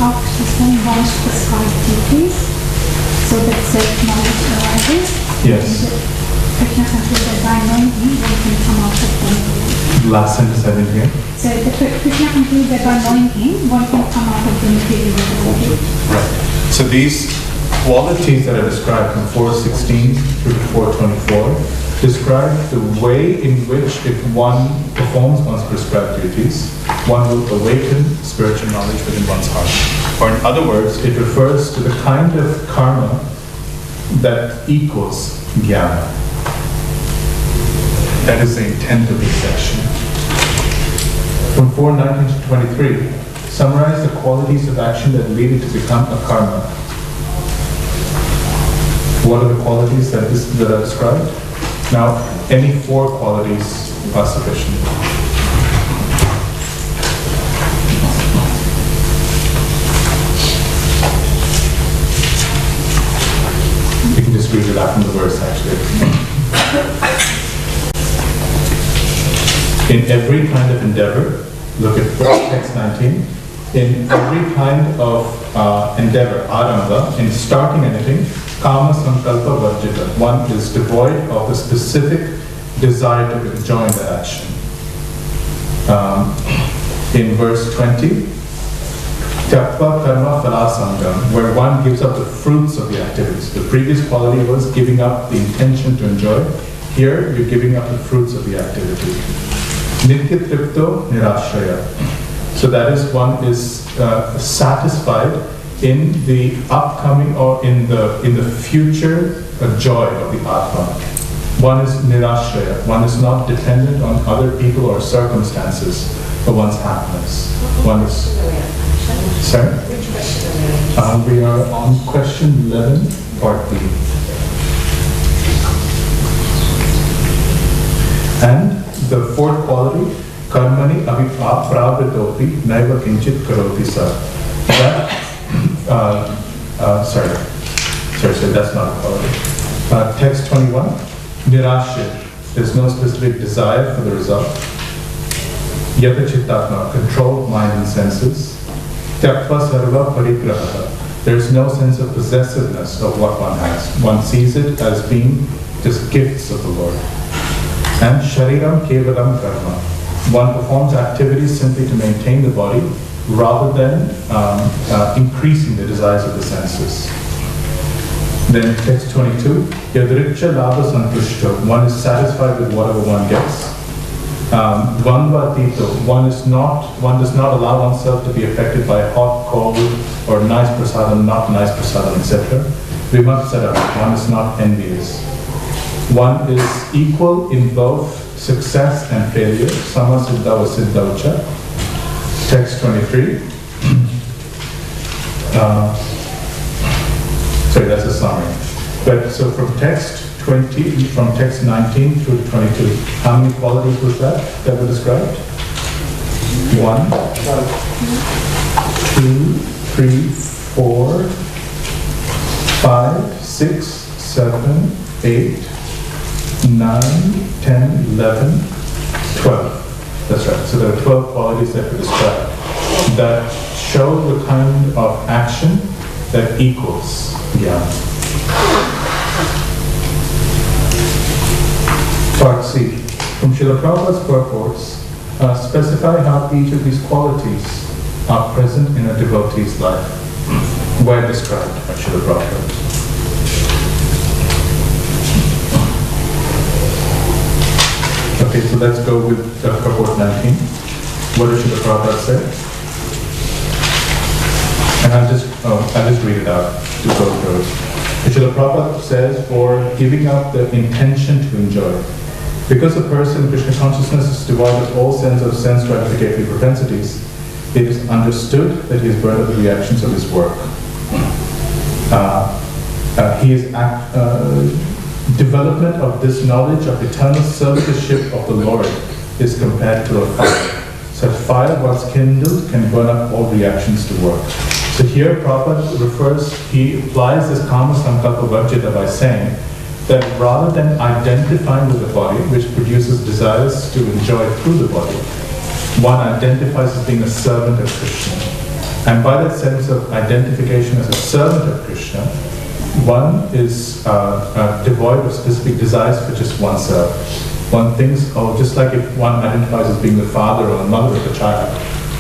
[SPEAKER 5] How Krishna wants to prescribe duties so that self-knowledge arises.
[SPEAKER 1] Yes.
[SPEAKER 5] Krishna concludes that by knowing him, one can come out of the
[SPEAKER 1] Last sentence I didn't hear.
[SPEAKER 5] So Krishna concludes that by knowing him, one can come out of the material world.
[SPEAKER 1] Right. So these qualities that are described from 416 through 424 describe the way in which if one performs one's prescribed duties, one will awaken spiritual knowledge within one's heart. Or in other words, it refers to the kind of karma that equals jnana. That is the intent of this section. From 419 to 23, summarize the qualities of action that lead it to become a karma. What are the qualities that are described? Now, any 4 qualities are sufficient. You can just read it out from the verse, actually. In every kind of endeavor, look at text 19. In every kind of endeavor, arambha, in starting anything, kama sankalpa varjita, one is devoid of a specific desire to join the action. In verse 20, tyapa karma phalasangam, where one gives up the fruits of the activities. The previous quality was giving up the intention to enjoy. Here, you're giving up the fruits of the activity. Nitya tripto nirashraya. So that is, one is satisfied in the upcoming or in the future joy of the Atma. One is nirashraya. One is not dependent on other people or circumstances for one's happiness. One is... Sorry? We are on question 11, part B. And the 4th quality, karmani apravritopi naiva kinchit karoti sa. Sorry, that's not a quality. Text 21, nirashya, there's no specific desire for the result. Yata chittatma, control mind and senses. Tyakva sarva parigraha, there's no sense of possessiveness of what one has. One sees it as being just gifts of the Lord. And shariram kevalam karma, one performs activities simply to maintain the body rather than increasing the desires of the senses. Then text 22, yadriksha labha santushta, one is satisfied with whatever one gets. Dvandva atito, one does not allow oneself to be affected by hot, cold, or nice prasadam, not nice prasadam, etc. Vimatsara, one is not envious. One is equal in both success and failure. Sama siddha siddhaucha. Text 23. Sorry, that's a summary. But so from text 20, from text 19 through 22, how many qualities was that were described? 1, 2, 3, 4, 5, 6, 7, 8, 9, 10, 11, 12. That's right. So there are 12 qualities that were described that show the kind of action that equals jnana. Part C. From Srila Prabhupada's purports, specify how each of these qualities are present in a devotee's life. Where described by Srila Prabhupada. Okay, so let's go with purport 19. What does Srila Prabhupada say? And I'll just read it out to go through it. Srila Prabhupada says, for giving up the intention to enjoy. Because a person, Krishna consciousness, is devoid of all sense of sense gratificatory propensities, it is understood that he is burned of the reactions of his work. Development of this knowledge of eternal servitorship of the Lord is compared to a fire. Such fire, once kindled, can burn up all reactions to work. So here Prabhupada he applies this Kama Sankalpa Varjita by saying that rather than identifying with the body, which produces desires to enjoy through the body, one identifies as being a servant of Krishna. And by that sense of identification as a servant of Krishna, one is devoid of specific desires for just oneself. One thinks, just like if one identifies as being the father or the mother of a child,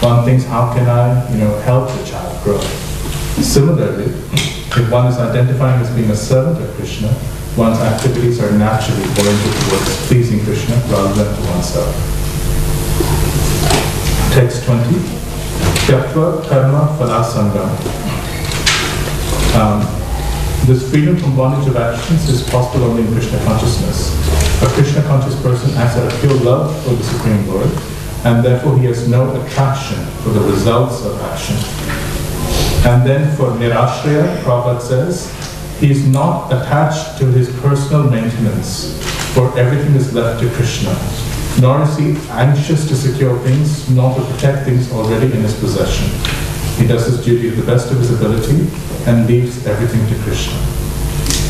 [SPEAKER 1] one thinks, how can I, help the child grow? Similarly, If one is identifying as being a servant of Krishna, one's activities are naturally oriented towards pleasing Krishna rather than to oneself. Text 20. Tyatva karma phalasangam. This freedom from bondage of actions is possible only in Krishna consciousness. A Krishna conscious person acts out of pure love for the Supreme Lord, and therefore he has no attraction for the results of action. And then for Nirashraya, Prabhupada says, he is not attached to his personal maintenance, for everything is left to Krishna. Nor is he anxious to secure things, nor to protect things already in his possession. He does his duty to the best of his ability and leaves everything to Krishna.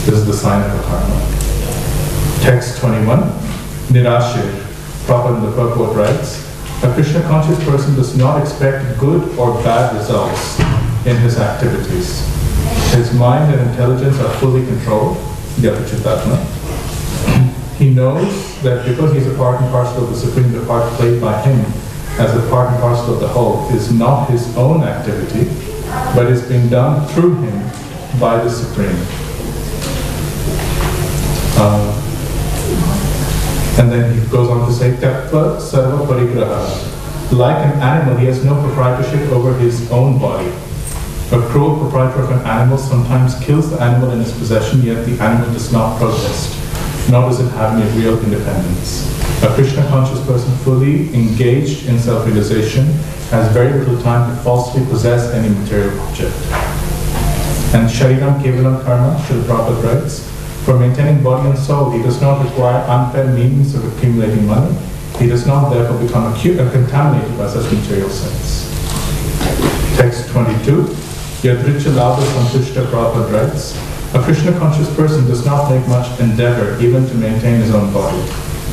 [SPEAKER 1] This is the sign of a karma. Text 21. Nirashir, Prabhupada in the purport writes, a Krishna conscious person does not expect good or bad results in his activities. His mind and intelligence are fully controlled, Yapachitatma. He knows that because he's a part and parcel of the Supreme, the part played by him as a part and parcel of the whole is not his own activity, but is being done through him by the Supreme. And then he goes on to say, Tyatva sarva parigraha. Like an animal, he has no proprietorship over his own body. A cruel proprietor of an animal sometimes kills the animal in his possession, yet the animal does not protest, nor does it have any real independence. A Krishna conscious person fully engaged in self-realization has very little time to falsely possess any material object. And Shariram Kevalam Karma, Srila Prabhupada writes, for maintaining body and soul, he does not require unfair means of accumulating money. He does not therefore become contaminated by such material sins. Text 22. Yadricha Labha Santushta, Prabhupada writes, a Krishna conscious person does not make much endeavor even to maintain his own body.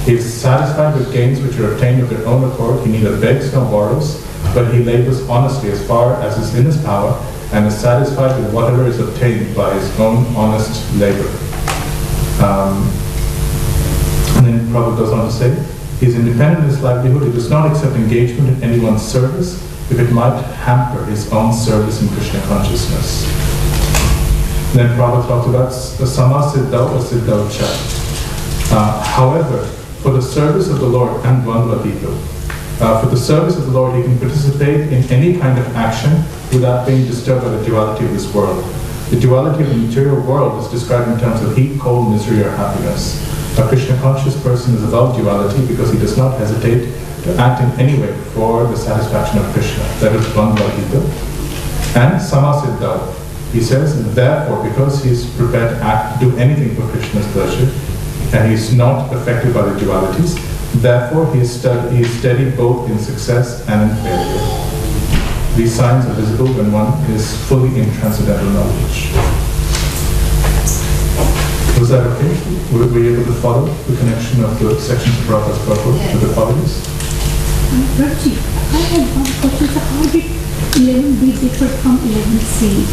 [SPEAKER 1] He is satisfied with gains which are obtained of their own accord. He neither begs nor borrows, but he labors honestly as far as is in his power and is satisfied with whatever is obtained by his own honest labor. And then Prabhupada goes on to say, he is independent in his livelihood. He does not accept engagement in anyone's service if it might hamper his own service in Krishna consciousness. Then Prabhupada talks about sama siddhau asiddhau cha. However, for the service of the Lord and dvandva, for the service of the Lord, he can participate in any kind of action without being disturbed by the duality of this world. The duality of the material world is described in terms of heat, cold, misery, or happiness. A Krishna conscious person is above duality because he does not hesitate to act in any way for the satisfaction of Krishna. That is dvandva. And samasiddha. He says, therefore, because he is prepared to do anything for Krishna's pleasure, and he is not affected by the dualities, therefore he is steady both in success and in failure. These signs are visible when one is fully in transcendental knowledge. Was that okay? Were you able to follow the connection of the sections of Prabhupada's purport to the qualities?
[SPEAKER 5] Raji, I have one question. So how did 11b differ from 11c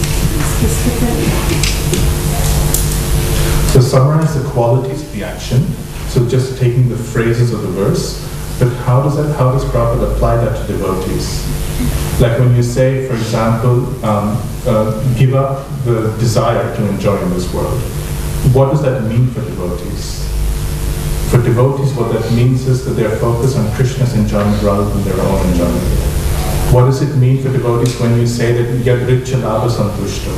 [SPEAKER 5] specifically?
[SPEAKER 1] To summarize the qualities of the action, so just taking the phrases of the verse, but how does Prabhupada apply that to devotees? Like when you say, for example, give up the desire to enjoy in this world. What does that mean for devotees? For devotees, what that means is that they are focused on Krishna's enjoyment rather than their own enjoyment. What does it mean for devotees when you say that yadricha labha santushta?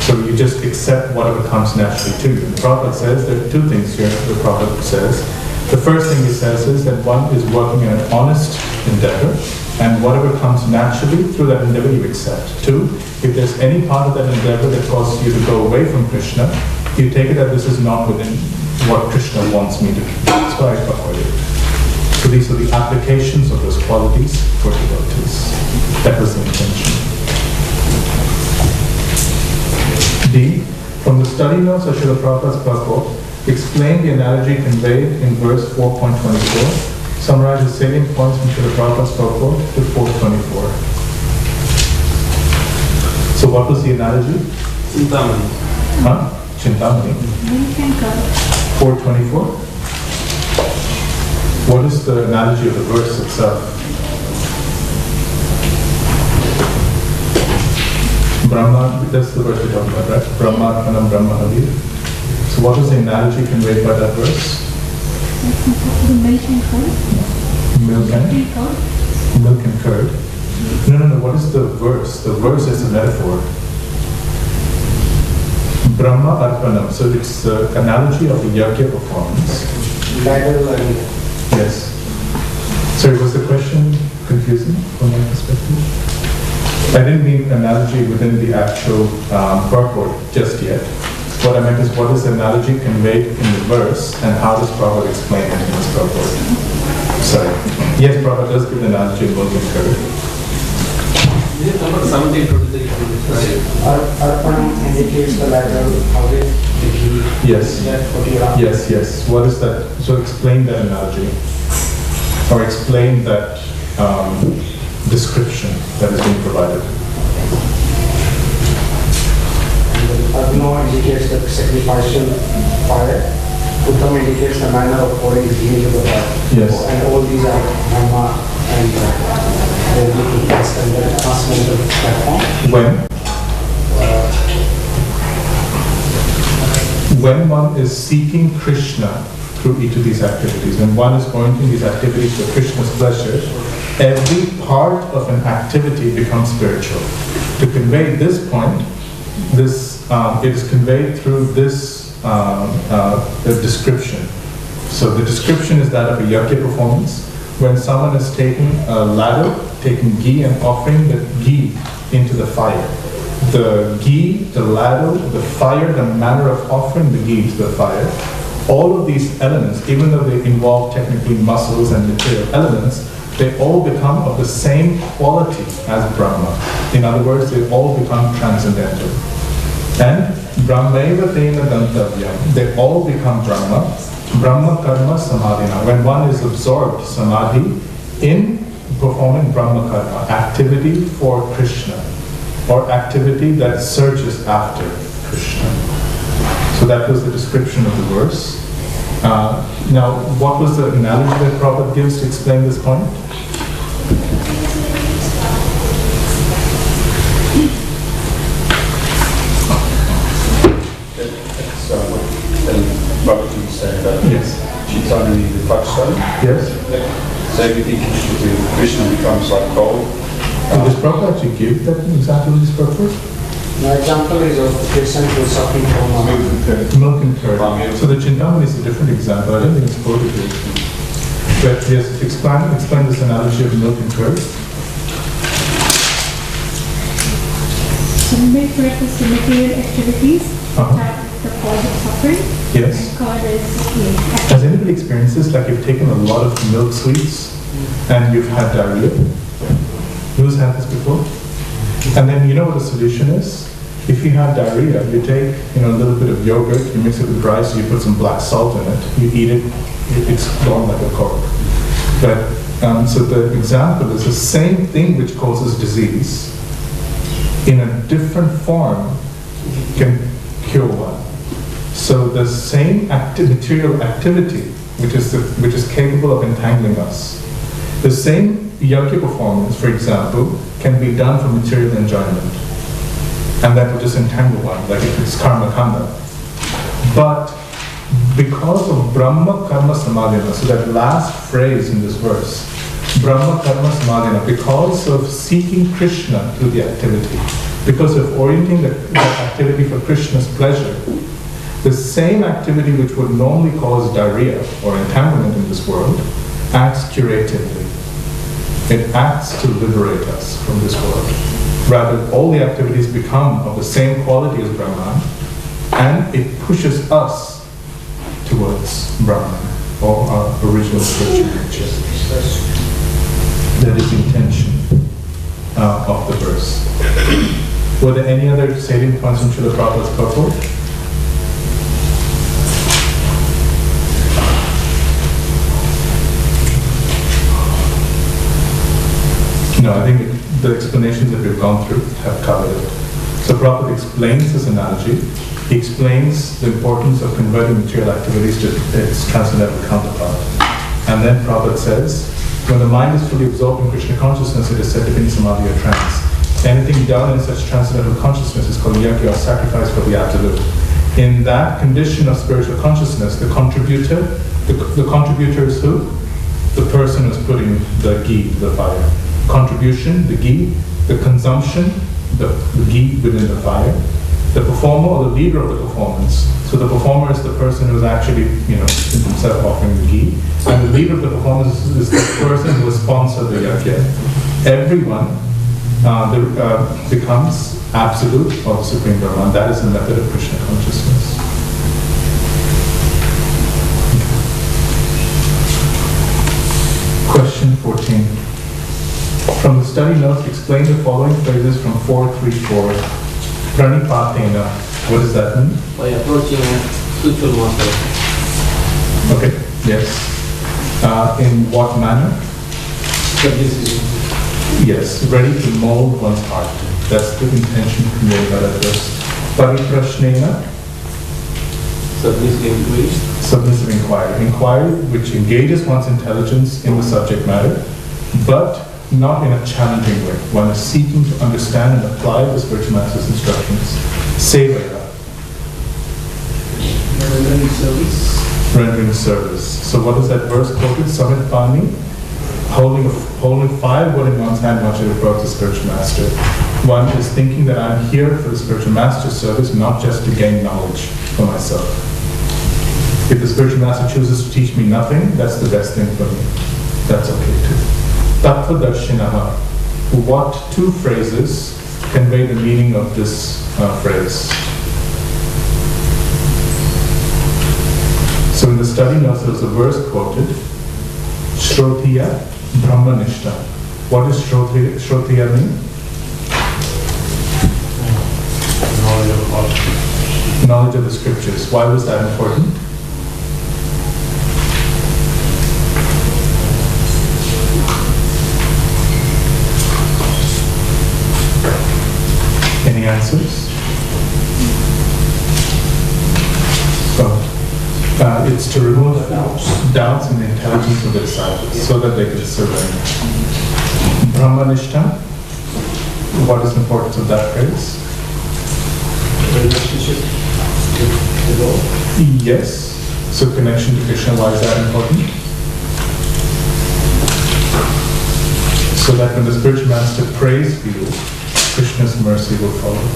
[SPEAKER 1] So you just accept whatever comes naturally to you. The Prabhupada says there are two things here. The Prabhupada says the first thing he says is that one is working in an honest endeavor, and whatever comes naturally through that endeavor you accept. Two, if there's any part of that endeavor that causes you to go away from Krishna, you take it that this is not within what Krishna wants me to do. That's why I avoid it. So these are the applications of those qualities for devotees. That was the intention. D. From the study notes of Srila Prabhupada's purport, explain the analogy conveyed in verse 4.24. Summarize the salient points from Srila Prabhupada's purport to 4.24. So what was the analogy?
[SPEAKER 9] Chintamani.
[SPEAKER 1] Huh? Chintamani. 4.24. What is the analogy of the verse itself? Brahma, that's the verse we're talking about, right? Brahma Arpanam Brahma Havir. So what is the analogy conveyed by that verse?
[SPEAKER 5] The milk and curd.
[SPEAKER 1] Milk and? Milk and curd. No. What is the verse? The verse is a metaphor. Brahma Arpanam. So it's the analogy of the yajna performance.
[SPEAKER 2] Ladle and...
[SPEAKER 1] Yes. Sorry, was the question confusing from my perspective? I didn't mean analogy within the actual purport just yet. What I meant is, what is the analogy conveyed in the verse, and how does Prabhupada explain it in his purport? Sorry. Yes, Prabhupada does give the analogy of milk and curd.
[SPEAKER 3] This is number 1723.
[SPEAKER 2] Arpanam indicates the ladle, how it, the ghee.
[SPEAKER 1] Yes.
[SPEAKER 2] Is that what you're asking?
[SPEAKER 1] Yes. What is that? So explain that analogy. Or explain that description that is being provided.
[SPEAKER 2] Arno indicates the sacrificial fire. Uttam indicates the manner of pouring ghee into the fire.
[SPEAKER 1] Yes.
[SPEAKER 2] And all these are Brahma and they're looking past and the transcendental platform.
[SPEAKER 1] When one is seeking Krishna through each of these activities, when one is going through these activities for Krishna's pleasure, every part of an activity becomes spiritual. To convey this point, it is conveyed through this the description. So the description is that of a yajna performance, when someone is taking a ladle, taking ghee and offering the ghee into the fire. The ghee, the ladle, the fire, the manner of offering the ghee to the fire, all of these elements, even though they involve technically muscles and material elements, they all become of the same quality as Brahma. In other words, they all become transcendental. And Brahmeva Tena Gantavyam, they all become Brahma. Brahma Karma Samadhina, when one is absorbed Samadhi in performing Brahma Karma, activity for Krishna, or activity that searches after Krishna. So that was the description of the verse. Now, what was the analogy that Prabhupada gives to explain this point?
[SPEAKER 6] Bhakti Shastri.
[SPEAKER 1] Yes.
[SPEAKER 6] Chaitanya, the touchstone.
[SPEAKER 1] Yes.
[SPEAKER 6] So everything Krishna becomes like gold.
[SPEAKER 1] Does Prabhupada actually give that example of this purpose?
[SPEAKER 2] The example is of the person who is suffering from
[SPEAKER 1] Milk and curd. So the Chintamani is a different example. I don't think it's quoted here. But yes, explain this analogy of milk and curd.
[SPEAKER 5] So milk refers to material activities that the cause of suffering.
[SPEAKER 1] Yes.
[SPEAKER 5] And curd is like
[SPEAKER 1] Has anybody experienced this? Like you've taken a lot of milk sweets and you've had diarrhea? Who's had this before? And then you know what the solution is? If you have diarrhea, you take a little bit of yogurt, you mix it with rice, you put some black salt in it, you eat it, it's gone like a cork. But so the example is the same thing which causes disease in a different form can cure one. So the same material activity which is capable of entangling us, the same yajna performance, for example, can be done for material enjoyment. And that will just entangle one, like if it's karma kanda. But because of Brahma Karma Samadhina, so that last phrase in this verse, Brahma Karma Samadhina, because of seeking Krishna through the activity, because of orienting the activity for Krishna's pleasure, the same activity which would normally cause diarrhea or entanglement in this world acts curatively. It acts to liberate us from this world. Rather, all the activities become of the same quality as Brahman, and it pushes us towards Brahman, or our original spiritual nature. That is the intention of the verse. Were there any other salient points from Srila Prabhupada's purport? No, I think the explanations that we've gone through have covered it. So Prabhupada explains this analogy. He explains the importance of converting material activities to its transcendental counterpart. And then Prabhupada says, when the mind is fully absorbed in Krishna consciousness, it is said to be in samadhi or trance. Anything done in such transcendental consciousness is called yajna, or sacrifice for the absolute. In that condition of spiritual consciousness, the contributor is who? The person who's putting the ghee to the fire. Contribution, the ghee. The consumption, the ghee within the fire. The performer or the leader of the performance. So the performer is the person who's actually, himself offering the ghee. And the leader of the performance is the person who has sponsored the yajna. Everyone becomes absolute or the Supreme Brahman. That is the method of Krishna consciousness. Question 14. From the study notes, explain the following phrases from 434. Pranipatena. What does that mean?
[SPEAKER 3] By approaching a spiritual master.
[SPEAKER 1] Okay, yes. In what manner? Yes, ready to mold one's heart. That's the intention conveyed by that verse. Pariprashnena.
[SPEAKER 3] Submissive inquiry.
[SPEAKER 1] Submissive inquiry. Inquiry which engages one's intelligence in the subject matter, but not in a challenging way. One is seeking to understand and apply the spiritual master's instructions. Sevaya.
[SPEAKER 3] Rendering service.
[SPEAKER 1] Rendering service. So what is that verse quoted? Samit Pani. Holding firewood in one's hand, one should approach the spiritual master. One is thinking that I'm here for the spiritual master's service, not just to gain knowledge for myself. If the spiritual master chooses to teach me nothing, that's the best thing for me. That's okay too. Tattva darshinaha. What two phrases convey the meaning of this phrase? So in the study notes, there was a verse quoted, Shrotiya Brahmanishta. What does Shrotiya mean? Knowledge of the scriptures. Why was that important? Any answers? It's to remove doubts in the intelligence of the disciples so that they can surrender. Brahmanishta. What is the importance of that phrase?
[SPEAKER 2] Relationship to the Lord.
[SPEAKER 1] Yes. So connection to Krishna, why is that important? So that when the spiritual master prays for you, Krishna's mercy will follow.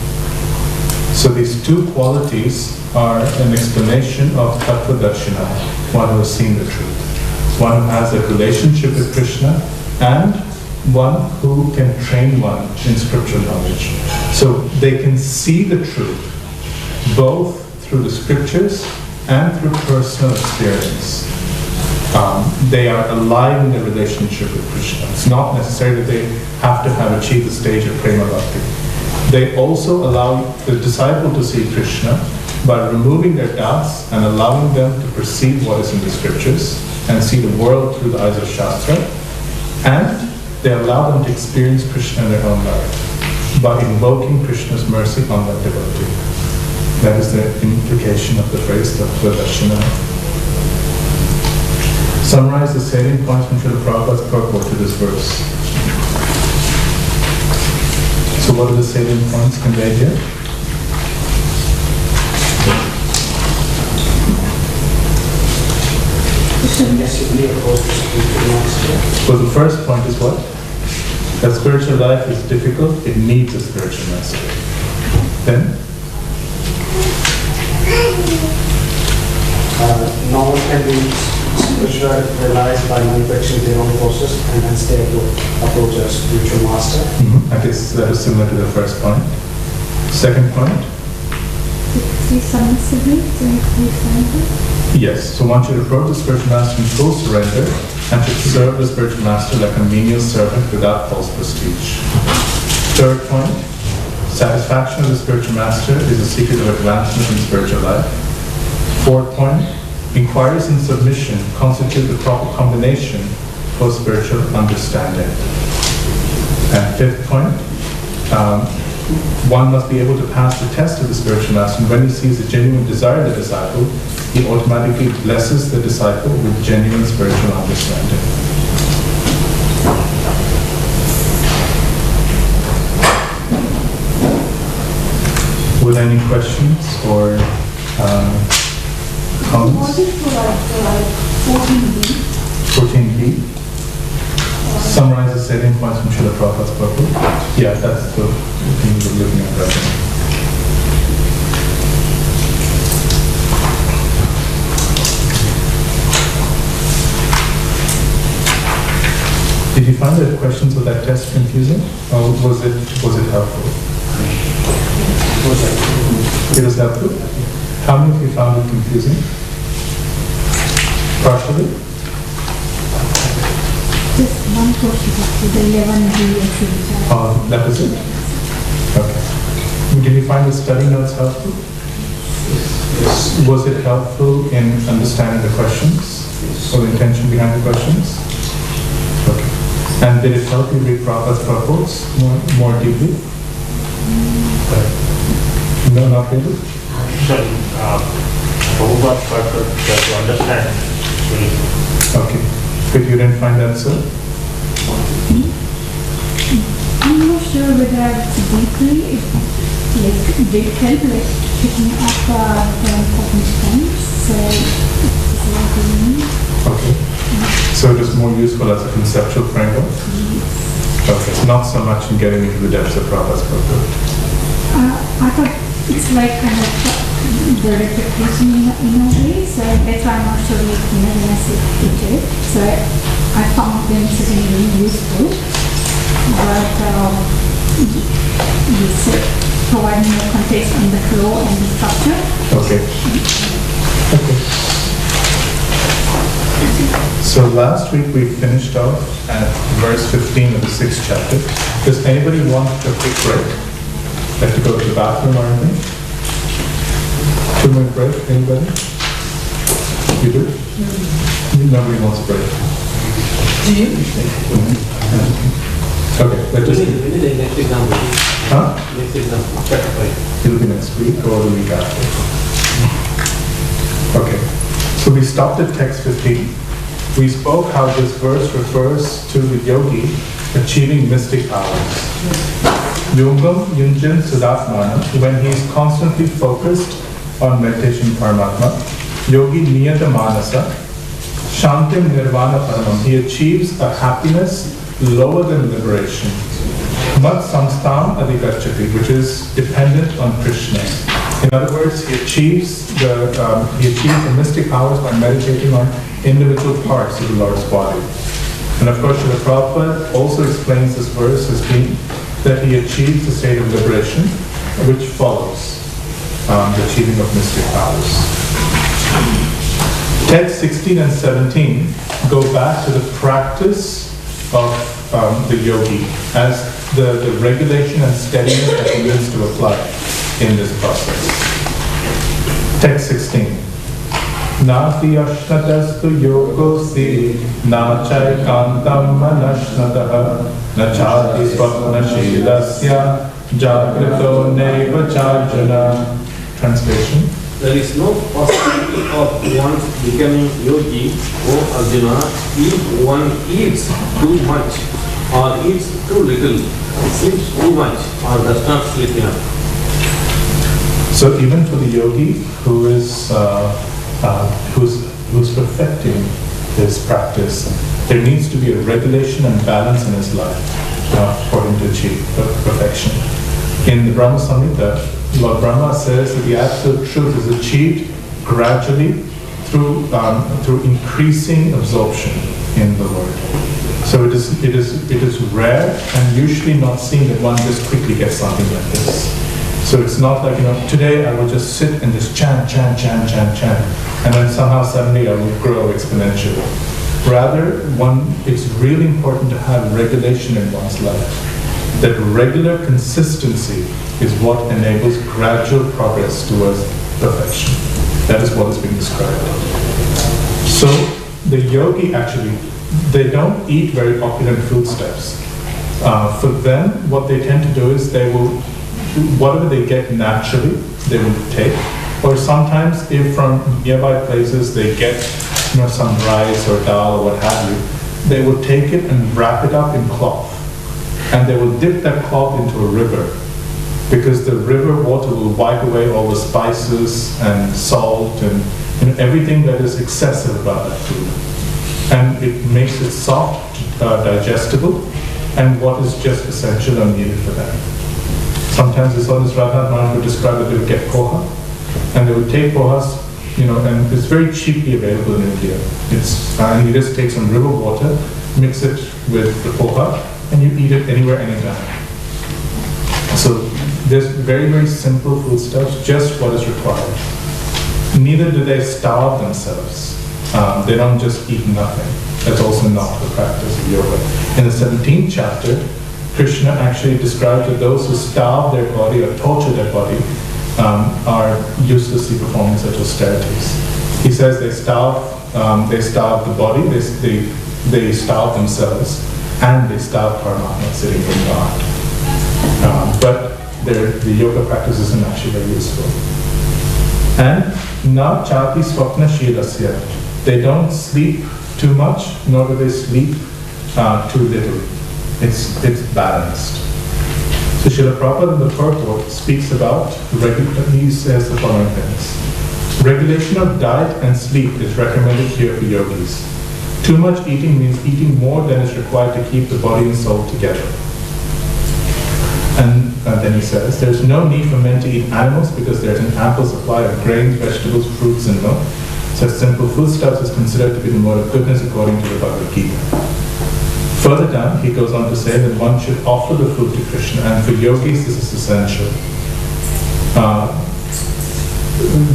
[SPEAKER 1] So these two qualities are an explanation of Tattva Darshina, one who has seen the truth, one who has a relationship with Krishna, and one who can train one in scriptural knowledge. So they can see the truth, both through the scriptures and through personal experience. They are alive in their relationship with Krishna. It's not necessary that they have to have achieved the stage of Prema Bhakti. They also allow the disciple to see Krishna by removing their doubts and allowing them to perceive what is in the scriptures and see the world through the eyes of Shastra. And they allow them to experience Krishna in their own life by invoking Krishna's mercy on that devotee. That is the implication of the phrase Tattva Darshina. Summarize the salient points from Srila Prabhupada's purport to this verse. So what are the salient points conveyed here? So the first point is what? That spiritual life is difficult, it needs a spiritual master. Then?
[SPEAKER 2] No one can be spiritualized by manufacturing their own process and hence they have to approach a spiritual master.
[SPEAKER 1] I guess that is similar to the first point. Second point? Yes, so one should approach the spiritual master in full surrender and should serve the spiritual master like a menial servant without false prestige. Third point, satisfaction of the spiritual master is a secret of advancement in spiritual life. Fourth point, inquiries and submission constitute the proper combination for spiritual understanding. And fifth point, one must be able to pass the test of the spiritual master, and when he sees a genuine desire in the disciple, he automatically blesses the disciple with genuine spiritual understanding. Were there any questions or comments?
[SPEAKER 7] What is like 14B?
[SPEAKER 1] 14b. Summarize the salient points from Srila Prabhupada's purport. Yeah, that's the thing we're looking at right now. Did you find the questions of that test confusing, or was it helpful? It was helpful. How many of you found it confusing? Partially.
[SPEAKER 5] Just one question to the 11B and
[SPEAKER 1] That was it? Okay. Did you find the study notes helpful?
[SPEAKER 6] Yes.
[SPEAKER 1] Was it helpful in understanding the questions? Or the intention behind the questions? Okay. And did it help you read Prabhupada's purports more deeply? No, not really?
[SPEAKER 8] Sorry, Prabhupada's purport to understand.
[SPEAKER 1] Okay. But you didn't find that so?
[SPEAKER 5] I'm not sure whether it's deeply, did help picking up the important points. So, it's like a meaning.
[SPEAKER 1] Okay. So it is more useful as a conceptual framework? Okay, so not so much in getting into the depths of Prabhupada's purport.
[SPEAKER 5] I thought it's like kind of the repetition in a way, so that's why I'm not sure when I said it. So I found them certainly really useful, but it's providing more context on the flow and the structure.
[SPEAKER 1] Okay. Okay. So last week we finished off at verse 15 of the 6th chapter. Does anybody want a quick break? Like to go to the bathroom or anything? 2-minute break, anybody? You do? Nobody wants a break. Okay, let's just...
[SPEAKER 9] Next example.
[SPEAKER 1] Huh?
[SPEAKER 9] Next example. Chapter 5.
[SPEAKER 1] It'll be next week or the week after. Okay, so we stopped at text 15. We spoke how this verse refers to the yogi achieving mystic powers. Yogam Yunjan Sudatmana, when he is constantly focused on meditation Paramatma. Yogi Niyata Manasa, Shantim Nirvana Paramam, he achieves a happiness lower than liberation. Mat Samstam Adhikachati, which is dependent on Krishna. In other words, he achieves the mystic powers by meditating on individual parts of the Lord's body. And of course, Srila Prabhupada also explains this verse as being that he achieves the state of liberation, which follows the achieving of mystic powers. Text 16 and 17 go back to the practice of the yogi as the regulation and steadiness that he needs to apply in this process. Text 16. Nati ashnatastu yogosi nachai kantam manashnataha nachati swapna shilasya jagrito neva charjana. Translation.
[SPEAKER 9] There is no possibility of one becoming yogi, O Arjuna, if one eats too much or eats too little, sleeps too much or does not sleep enough.
[SPEAKER 1] So even for the yogi who is who's perfecting his practice, there needs to be a regulation and balance in his life for him to achieve perfection. In the Brahma Samhita, Lord Brahma says that the absolute truth is achieved gradually through increasing absorption in the Lord. So it is rare and usually not seen that one just quickly gets something like this. So it's not like, today I will just sit and just chant, and then somehow suddenly I will grow exponentially. Rather, it's really important to have regulation in one's life. That regular consistency is what enables gradual progress towards perfection. That is what is being described. So the yogi actually, they don't eat very opulent foodstuffs. For them, what they tend to do is they will, whatever they get naturally, they will take. Or sometimes if from nearby places they get some rice or dal or what have you, they will take it and wrap it up in cloth. And they will dip that cloth into a river because the river water will wipe away all the spices and salt and everything that is excessive about that food. And it makes it soft, digestible, and what is just essential and needed for that. Sometimes the Sadhus Radhanath Maharaj would describe that they would get poha, and they would take pohas, and it's very cheaply available in India. And you just take some river water, mix it with the poha, and you eat it anywhere, anytime. So there's very, very simple foodstuffs, just what is required. Neither do they starve themselves. They don't just eat nothing. That's also not the practice of yoga. In the 17th chapter, Krishna actually describes that those who starve their body or torture their body are uselessly performing such austerities. He says they starve the body, they starve themselves, and they starve Paramatma sitting in God. But the yoga practice isn't actually very useful. And na chati swapna shilasya. They don't sleep too much, nor do they sleep too little. It's balanced. So Srila Prabhupada in the purport speaks about, he says the following things. Regulation of diet and sleep is recommended here for yogis. Too much eating means eating more than is required to keep the body and soul together. And then he says, there's no need for men to eat animals because there's an ample supply of grains, vegetables, fruits, and milk. Such simple foodstuffs is considered to be the mode of goodness according to the Bhagavad Gita. Further down, he goes on to say that one should offer the food to Krishna, and for yogis this is essential.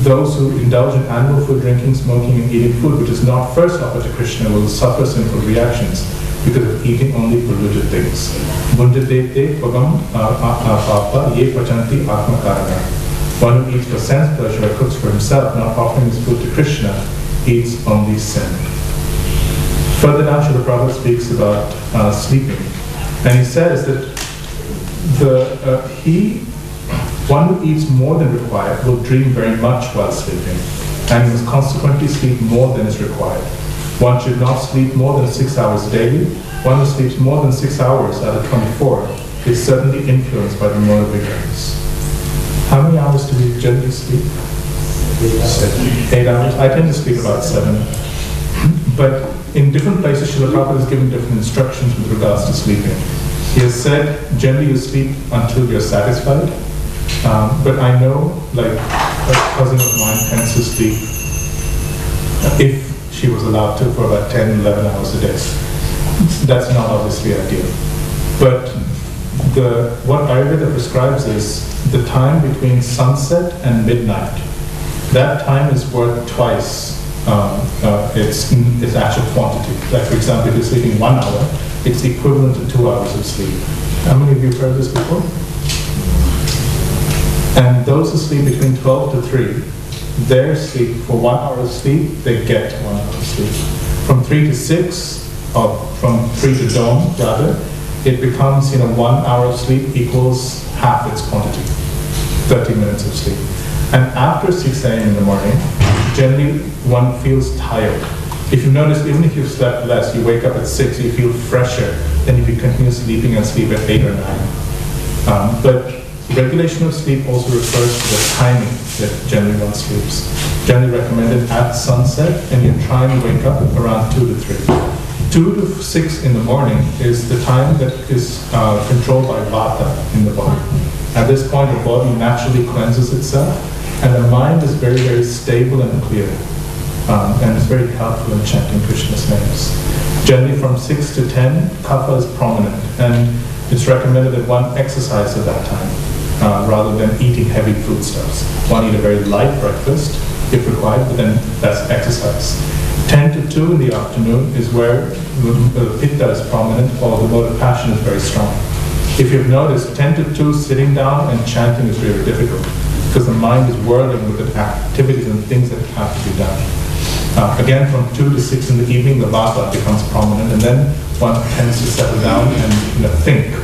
[SPEAKER 1] Those who indulge in animal food, drinking, smoking, and eating food which is not first offered to Krishna will suffer sinful reactions because of eating only polluted things. Bundadete pagam papa ye pachanti atma karana. One who eats for sense pleasure or cooks for himself, not offering his food to Krishna, eats only sin. Further down, Srila Prabhupada speaks about sleeping. And he says that one who eats more than required will dream very much while sleeping, and he must consequently sleep more than is required. One should not sleep more than 6 hours daily. One who sleeps more than 6 hours out of 24 is certainly influenced by the mode of ignorance. How many hours do we generally sleep? 8 hours. I tend to sleep about 7. But in different places, Srila Prabhupada has given different instructions with regards to sleeping. He has said, generally you sleep until you're satisfied. But I know, like, a cousin of mine tends to sleep, if she was allowed to, for about 10, 11 hours a day. That's not obviously ideal. But what Ayurveda prescribes is the time between sunset and midnight. That time is worth twice its actual quantity. Like, for example, if you're sleeping 1 hour, it's equivalent to 2 hours of sleep. How many of you have heard this before? And those who sleep between 12 to 3, their sleep, for 1 hour of sleep, they get 1 hour of sleep. From 3 to 6, or from 3 to dawn, rather, it becomes, 1 hour of sleep equals half its quantity, 30 minutes of sleep. And after 6 a.m. in the morning, generally one feels tired. If you notice, even if you've slept less, you wake up at 6, you feel fresher than if you continue sleeping and sleep at 8 or 9. But regulation of sleep also refers to the timing that generally one sleeps. Generally recommended at sunset, and you try and wake up around 2 to 3. 2 to 6 in the morning is the time that is controlled by Vata in the body. At this point, the body naturally cleanses itself, and the mind is very, very stable and clear. And it's very helpful in chanting Krishna's names. Generally from 6 to 10, kapha is prominent, and it's recommended that one exercise at that time, rather than eating heavy foodstuffs. One eat a very light breakfast, if required, but then that's exercise. 10 to 2 in the afternoon is where the pitta is prominent, or the mode of passion is very strong. If you've noticed, 10 to 2 sitting down and chanting is really difficult, because the mind is whirling with the activities and things that have to be done. Again, from 2 to 6 in the evening, the vata becomes prominent, and then one tends to settle down and think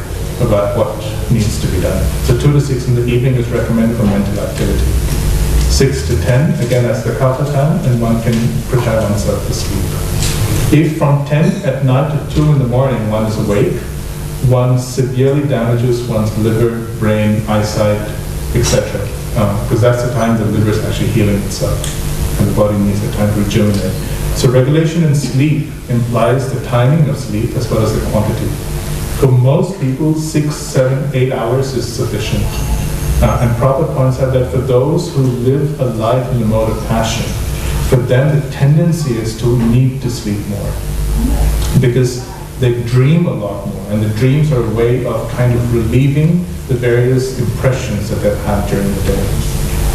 [SPEAKER 1] about what needs to be done. So 2 to 6 in the evening is recommended for mental activity. 6 to 10, again, that's the kapha time, and one can prepare oneself to sleep. If from 10 at night to 2 in the morning one is awake, one severely damages one's liver, brain, eyesight, etc. Because that's the time the liver is actually healing itself, and the body needs the time to rejuvenate. So regulation in sleep implies the timing of sleep as well as the quantity. For most people, 6, 7, 8 hours is sufficient. And Prabhupada points out that for those who live a life in the mode of passion, for them the tendency is to need to sleep more. Because they dream a lot more, and the dreams are a way of kind of relieving the various impressions that they've had during the day.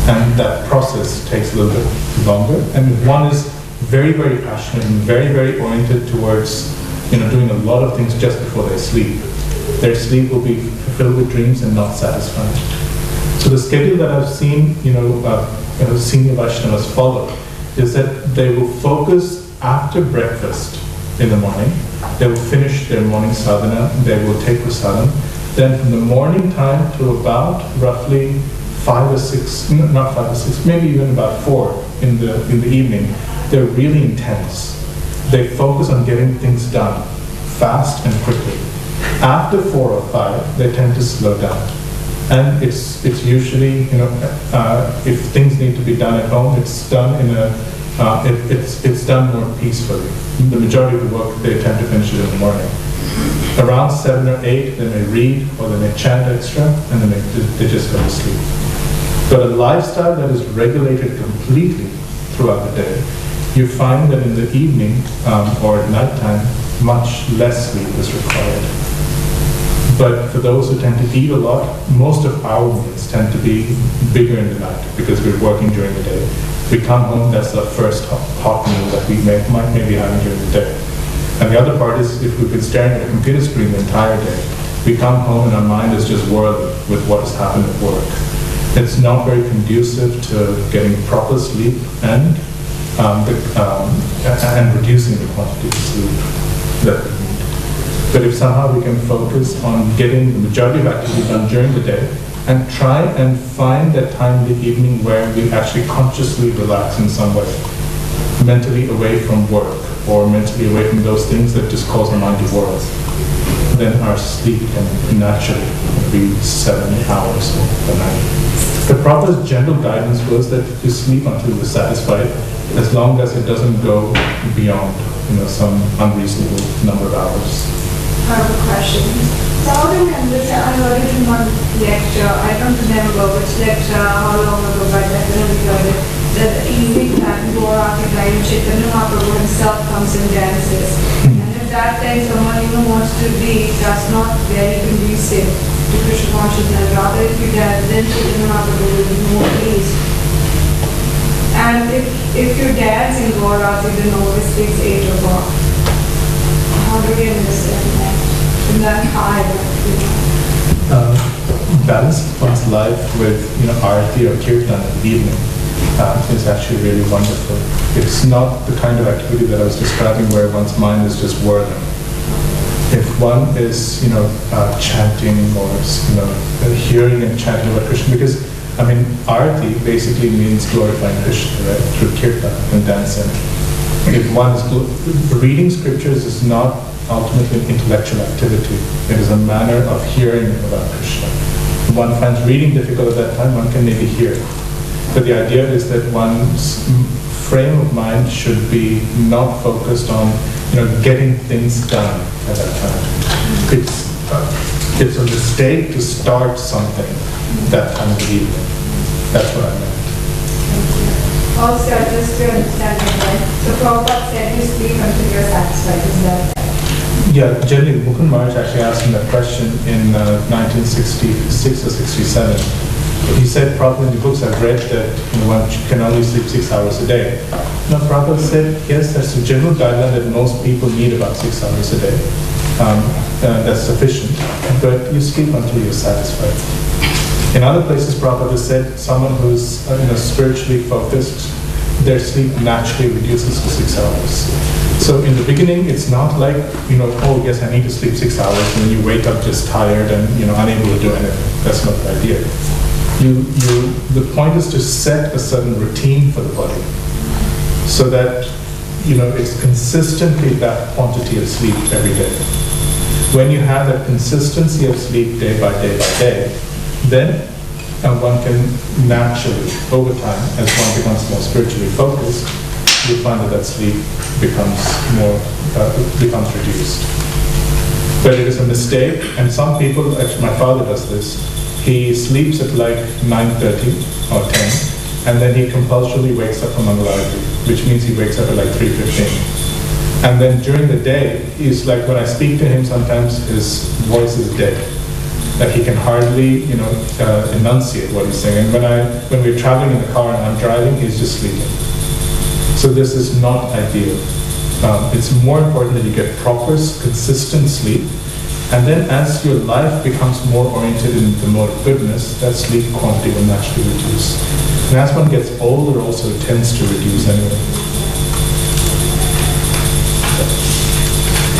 [SPEAKER 1] And that process takes a little bit longer. And if one is very, very passionate and very, very oriented towards, doing a lot of things just before they sleep, their sleep will be filled with dreams and not satisfying. So the schedule that I've seen, senior Vaishnavas follow is that they will focus after breakfast in the morning. They will finish their morning sadhana. They will take prasadam. Then from the morning time to about roughly 5 or 6, not 5 or 6, maybe even about 4 in the evening, they're really intense. They focus on getting things done fast and quickly. After 4 or 5, they tend to slow down. And it's usually, if things need to be done at home, it's done it's done more peacefully. The majority of the work, they tend to finish it in the morning. Around 7 or 8, they may read or they may chant extra, and then they just go to sleep. But a lifestyle that is regulated completely throughout the day, you find that in the evening or at nighttime, much less sleep is required. But for those who tend to eat a lot, most of our meals tend to be bigger in the night because we're working during the day. We come home, that's the first hot meal that we might be having during the day. And the other part is if we've been staring at a computer screen the entire day, we come home and our mind is just whirling with what has happened at work. It's not very conducive to getting proper sleep and reducing the quantity of sleep that we need. But if somehow we can focus on getting the majority of activity done during the day and try and find that time in the evening where we actually consciously relax in some way, mentally away from work or mentally away from those things that just cause our mind to whirl, then our sleep can naturally be 7 hours a night. The proper general guidance was that you sleep until you're satisfied, as long as it doesn't go beyond some unreasonable number of hours.
[SPEAKER 7] I have a question. So I heard it in one lecture, I don't remember which lecture, how long ago, but I definitely heard it, that the evening time, Gaurati time, Chaitanya Mahaprabhu himself comes and dances. And if that time someone wants to be, that's not very conducive to Krishna consciousness. Rather, if you dance, then Chaitanya Mahaprabhu will be more pleased. And if you dance in Gaurati, then obviously it's 8 o'clock. How do we understand that? In that high,
[SPEAKER 1] balance one's life with arati or kirtan in the evening is actually really wonderful. It's not the kind of activity that I was describing where one's mind is just whirling. If one is chanting or hearing and chanting about Krishna, because arati basically means glorifying Krishna, right, through kirtan and dancing. If one is reading scriptures is not ultimately an intellectual activity. It is a manner of hearing about Krishna. If one finds reading difficult at that time, one can maybe hear. But the idea is that one's frame of mind should be not focused on getting things done at that time. It's a mistake to start something that time of the evening. That's what I meant.
[SPEAKER 7] Also, just to understand it right, so Prabhupada said you sleep until you're satisfied, is that right?
[SPEAKER 1] Yeah, generally, Mukund Maharaj actually asked him that question in 1966 or 67. He said, probably in the books I've read that one can only sleep 6 hours a day. Now, Prabhupada said, yes, that's a general guideline that most people need about 6 hours a day. That's sufficient, but you sleep until you're satisfied. In other places, Prabhupada said, someone who's spiritually focused, their sleep naturally reduces to 6 hours. So in the beginning, it's not like, oh yes, I need to sleep 6 hours, and then you wake up just tired and unable to do anything. That's not the idea. The point is to set a certain routine for the body, so that it's consistently that quantity of sleep every day. When you have that consistency of sleep day by day by day, then one can naturally, over time, as one becomes more spiritually focused, you find that sleep becomes reduced. But it is a mistake, and some people, actually my father does this, he sleeps at like 9:30 or 10, and then he compulsorily wakes up for Mangalarati, which means he wakes up at like 3:15. And then during the day, he's like, when I speak to him, sometimes his voice is dead. That he can hardly, enunciate what he's saying. And when we're traveling in the car and I'm driving, he's just sleeping. So this is not ideal. It's more important that you get proper, consistent sleep. And then as your life becomes more oriented in the mode of goodness, that sleep quantity will naturally reduce. And as one gets older also, it tends to reduce anyway.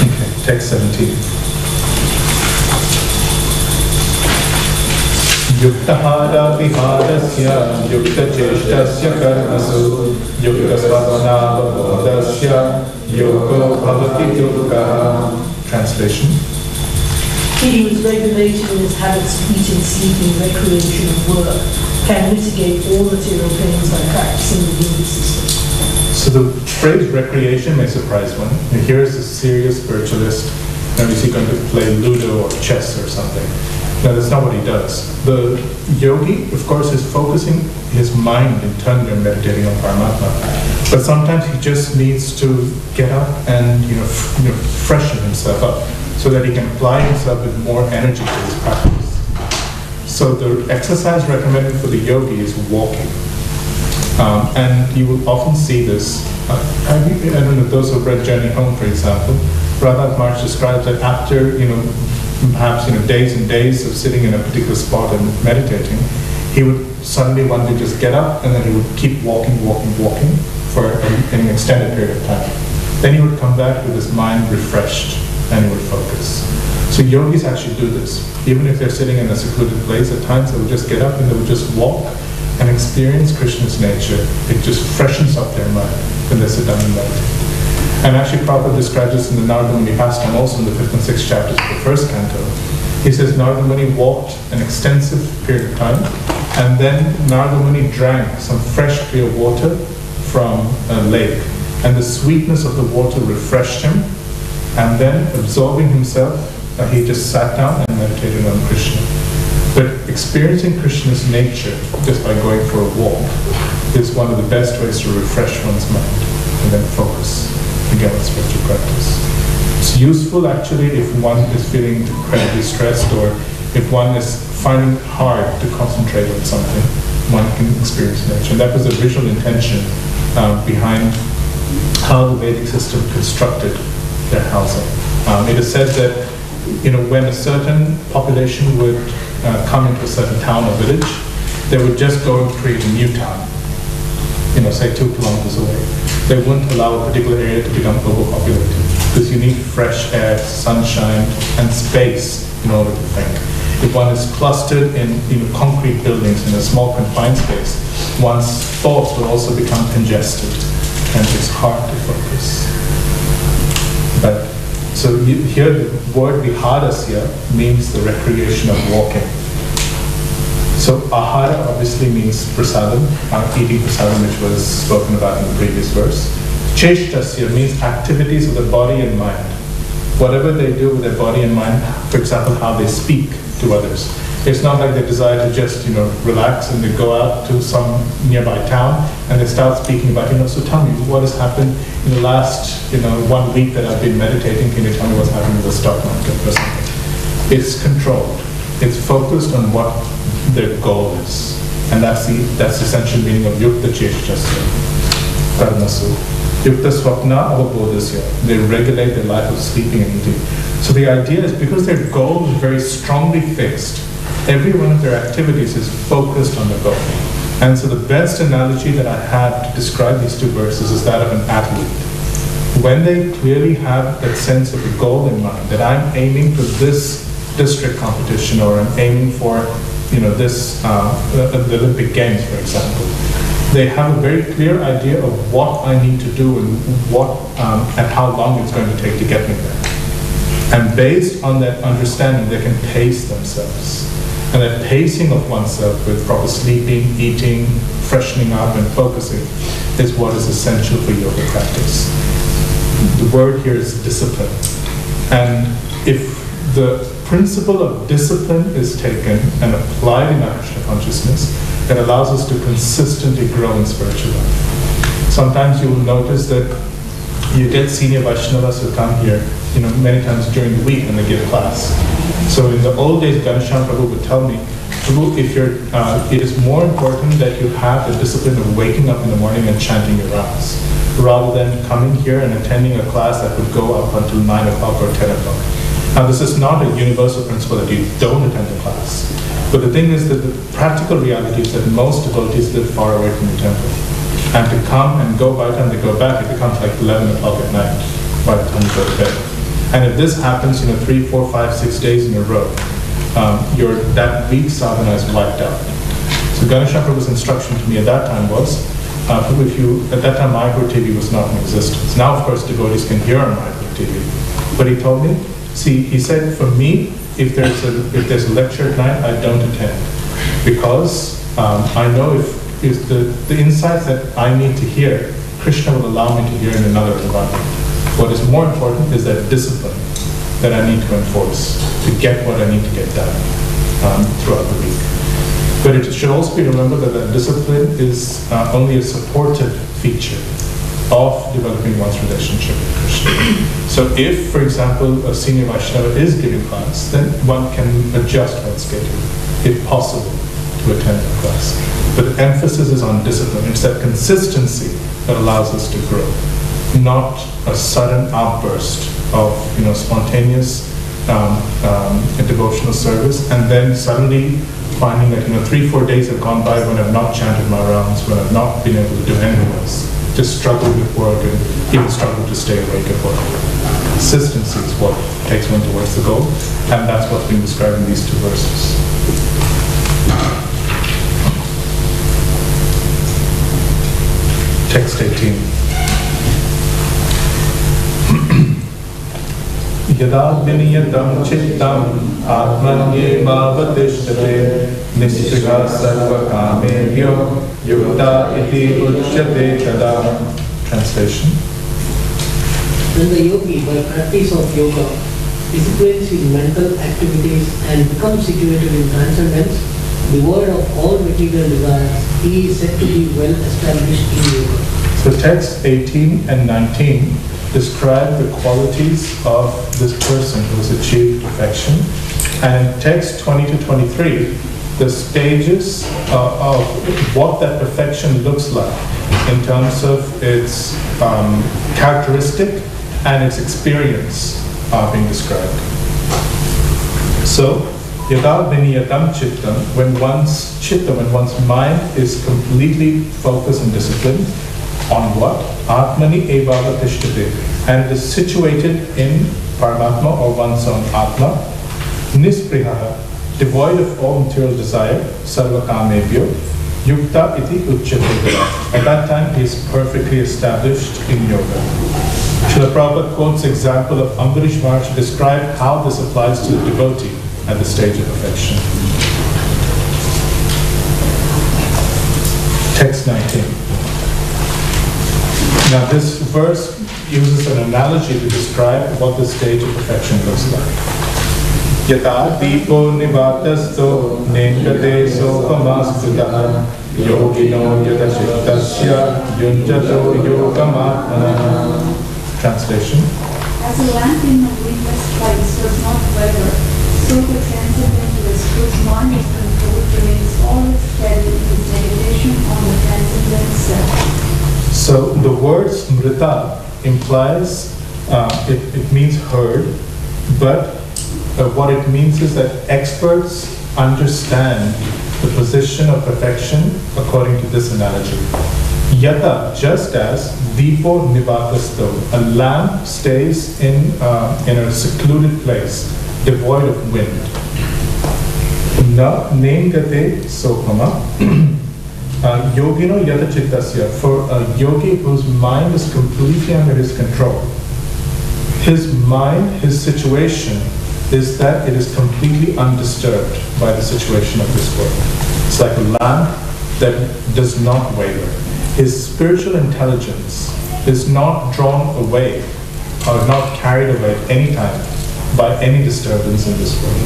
[SPEAKER 1] Okay, text 17. Yuktahara viharasya yuktacheshtasya karmasu yuktasvadvanavabodhasya yogo bhavati yukta. Translation.
[SPEAKER 10] He who is regulated in his habits of eating, sleeping, recreation, and work can mitigate all material pains by practicing the yoga system.
[SPEAKER 1] So the phrase recreation may surprise one. And here is a serious spiritualist. Now is he going to play Ludo or chess or something? No, that's not what he does. The yogi, of course, is focusing his mind internally on meditating on Paramatma. But sometimes he just needs to get up and freshen himself up so that he can apply himself with more energy to his practice. So the exercise recommended for the yogi is walking. And you will often see this. I don't know, those who have read Journey Home, for example, Radha Maharaj describes that after, perhaps days and days of sitting in a particular spot and meditating, he would suddenly one day just get up and then he would keep walking for an extended period of time. Then he would come back with his mind refreshed and he would focus. So yogis actually do this. Even if they're sitting in a secluded place, at times they would just get up and they would just walk and experience Krishna's nature. It just freshens up their mind when they sit down and meditate. And actually Prabhupada describes this in the Narada Muni pastime, also in the 5th and 6th chapters of the first canto. He says Narada Muni walked an extensive period of time, and then Narada Muni drank some fresh clear water from a lake, and the sweetness of the water refreshed him, and then absorbing himself, he just sat down and meditated on Krishna. But experiencing Krishna's nature just by going for a walk is one of the best ways to refresh one's mind and then focus again on spiritual practice. It's useful actually if one is feeling incredibly stressed or if one is finding it hard to concentrate on something, one can experience nature. And that was the original intention behind how the Vedic system constructed their housing. It is said that when a certain population would come into a certain town or village, they would just go and create a new town, say 2 kilometers away. They wouldn't allow a particular area to become overpopulated because you need fresh air, sunshine, and space in order to think. If one is clustered in concrete buildings in a small confined space, one's thoughts will also become congested and it's hard to focus. But so here the word vihadasya means the recreation of walking. So ahara obviously means prasadam, eating prasadam, which was spoken about in the previous verse. Cheshtasya means activities of the body and mind. Whatever they do with their body and mind, for example, how they speak to others. It's not like they desire to just, relax and they go out to some nearby town and they start speaking about, so tell me what has happened in the last, 1 week that I've been meditating. Can you tell me what's happening with the stock market or something? It's controlled. It's focused on what their goal is. And that's the essential meaning of yukta cheshtasya, karmasu. Yukta swapna avabodhasya. They regulate their life of sleeping and eating. So the idea is because their goal is very strongly fixed, every one of their activities is focused on the goal. And so the best analogy that I have to describe these two verses is that of an athlete. When they clearly have that sense of a goal in mind, that I'm aiming for this district competition or I'm aiming for the Olympic Games, for example, they have a very clear idea of what I need to do and what and how long it's going to take to get me there. And based on that understanding, they can pace themselves. And that pacing of oneself with proper sleeping, eating, freshening up, and focusing is what is essential for yoga practice. The word here is discipline. And if the principle of discipline is taken and applied in our Krishna consciousness, it allows us to consistently grow in spiritual life. Sometimes you will notice that you get senior Vaishnavas who come here, many times during the week and they give class. So in the old days, Ganeshan Prabhu would tell me, Prabhu, it is more important that you have the discipline of waking up in the morning and chanting your rounds, rather than coming here and attending a class that would go up until 9 o'clock or 10 o'clock. Now, this is not a universal principle that you don't attend the class. But the thing is that the practical reality is that most devotees live far away from the temple. And to come and go, by the time they go back, it becomes like 11 o'clock at night by the time you go to bed. And if this happens, 3, 4, 5, 6 days in a row, that week's sadhana is wiped out. So Ganeshan Prabhu's instruction to me at that time was, at that time Mayapur TV was not in existence. Now, of course, devotees can hear on Mayapur TV. But he told me, he said, for me, if there's a lecture at night, I don't attend. Because I know if the insights that I need to hear, Krishna will allow me to hear in another environment. What is more important is that discipline that I need to enforce to get what I need to get done throughout the week. But it should also be remembered that discipline is only a supportive feature of developing one's relationship with Krishna. So if, for example, a senior Vaishnava is giving class, then one can adjust one's schedule, if possible, to attend the class. But the emphasis is on discipline. It's that consistency that allows us to grow, not a sudden outburst of spontaneous devotional service, and then suddenly finding that 3-4 days have gone by when I've not chanted my rounds, when I've not been able to do anything else, just struggled with work and even struggled to stay awake at work. Consistency is what takes one towards the goal, and that's what's being described in these two verses. Text 18. Yada viniyatam chittam atmanyevavatishtate nispriha sarva kamebhyo yukta iti uchyate tada. Translation.
[SPEAKER 3] When the yogi, by practice of yoga, disciplines his mental activities and becomes situated in transcendence, devoid of all material desires, he is said to be well established in yoga.
[SPEAKER 1] So text 18 and 19 describe the qualities of this person who has achieved perfection. And in text 20 to 23, the stages of what that perfection looks like in terms of its characteristic and its experience are being described. So, yada viniyatam chittam, when one's mind is completely focused and disciplined, on what? Atmani evava tishtate, and it is situated in Paramatma or one's own Atma, nispriha, devoid of all material desire, sarva kamebhyo, yukta iti uchyate. At that time he is perfectly established in yoga. Srila Prabhupada quotes example of Ambarish Maharaj to describe how this applies to the devotee at the stage of perfection. Text 19. Now this verse uses an analogy to describe what the stage of perfection looks like. Yata deepo nivatasto nengate sopamasthutaha yogino yata chittasya yunjato yogamatmana. Translation.
[SPEAKER 5] As a lamp in a windless place does not waver, so the transcendentalist whose mind is controlled remains always steady in his meditation on the transcendent self.
[SPEAKER 1] So the word smrita implies, it means heard, but what it means is that experts understand the position of perfection according to this analogy. Yata, just as deepo nivatasto, a lamp stays in a secluded place, devoid of wind. Na nengate sokama. Yogino yata chittasya, for a yogi whose mind is completely under his control, his mind, his situation is that it is completely undisturbed by the situation of this world. It's like a lamp that does not waver. His spiritual intelligence is not drawn away or not carried away at any time by any disturbance in this world.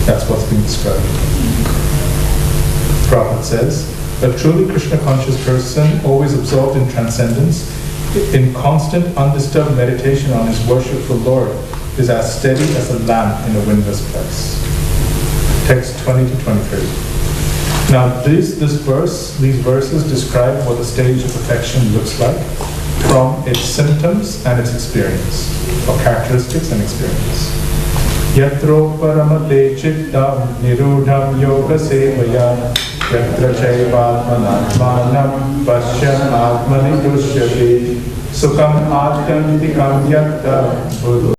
[SPEAKER 1] That's what's being described. Prabhupada says, a truly Krishna-conscious person, always absorbed in transcendence, in constant undisturbed meditation on his worshipful Lord, is as steady as a lamp in a windless place. Text 20 to 23. Now these verses describe what the stage of perfection looks like from its symptoms and its experience, or characteristics and experience. Yatro paramate chittam nirudham yoga sevaya yatra chaivatmanatmanam pashyam atmani dushyati sukham atyantikam yakta buddha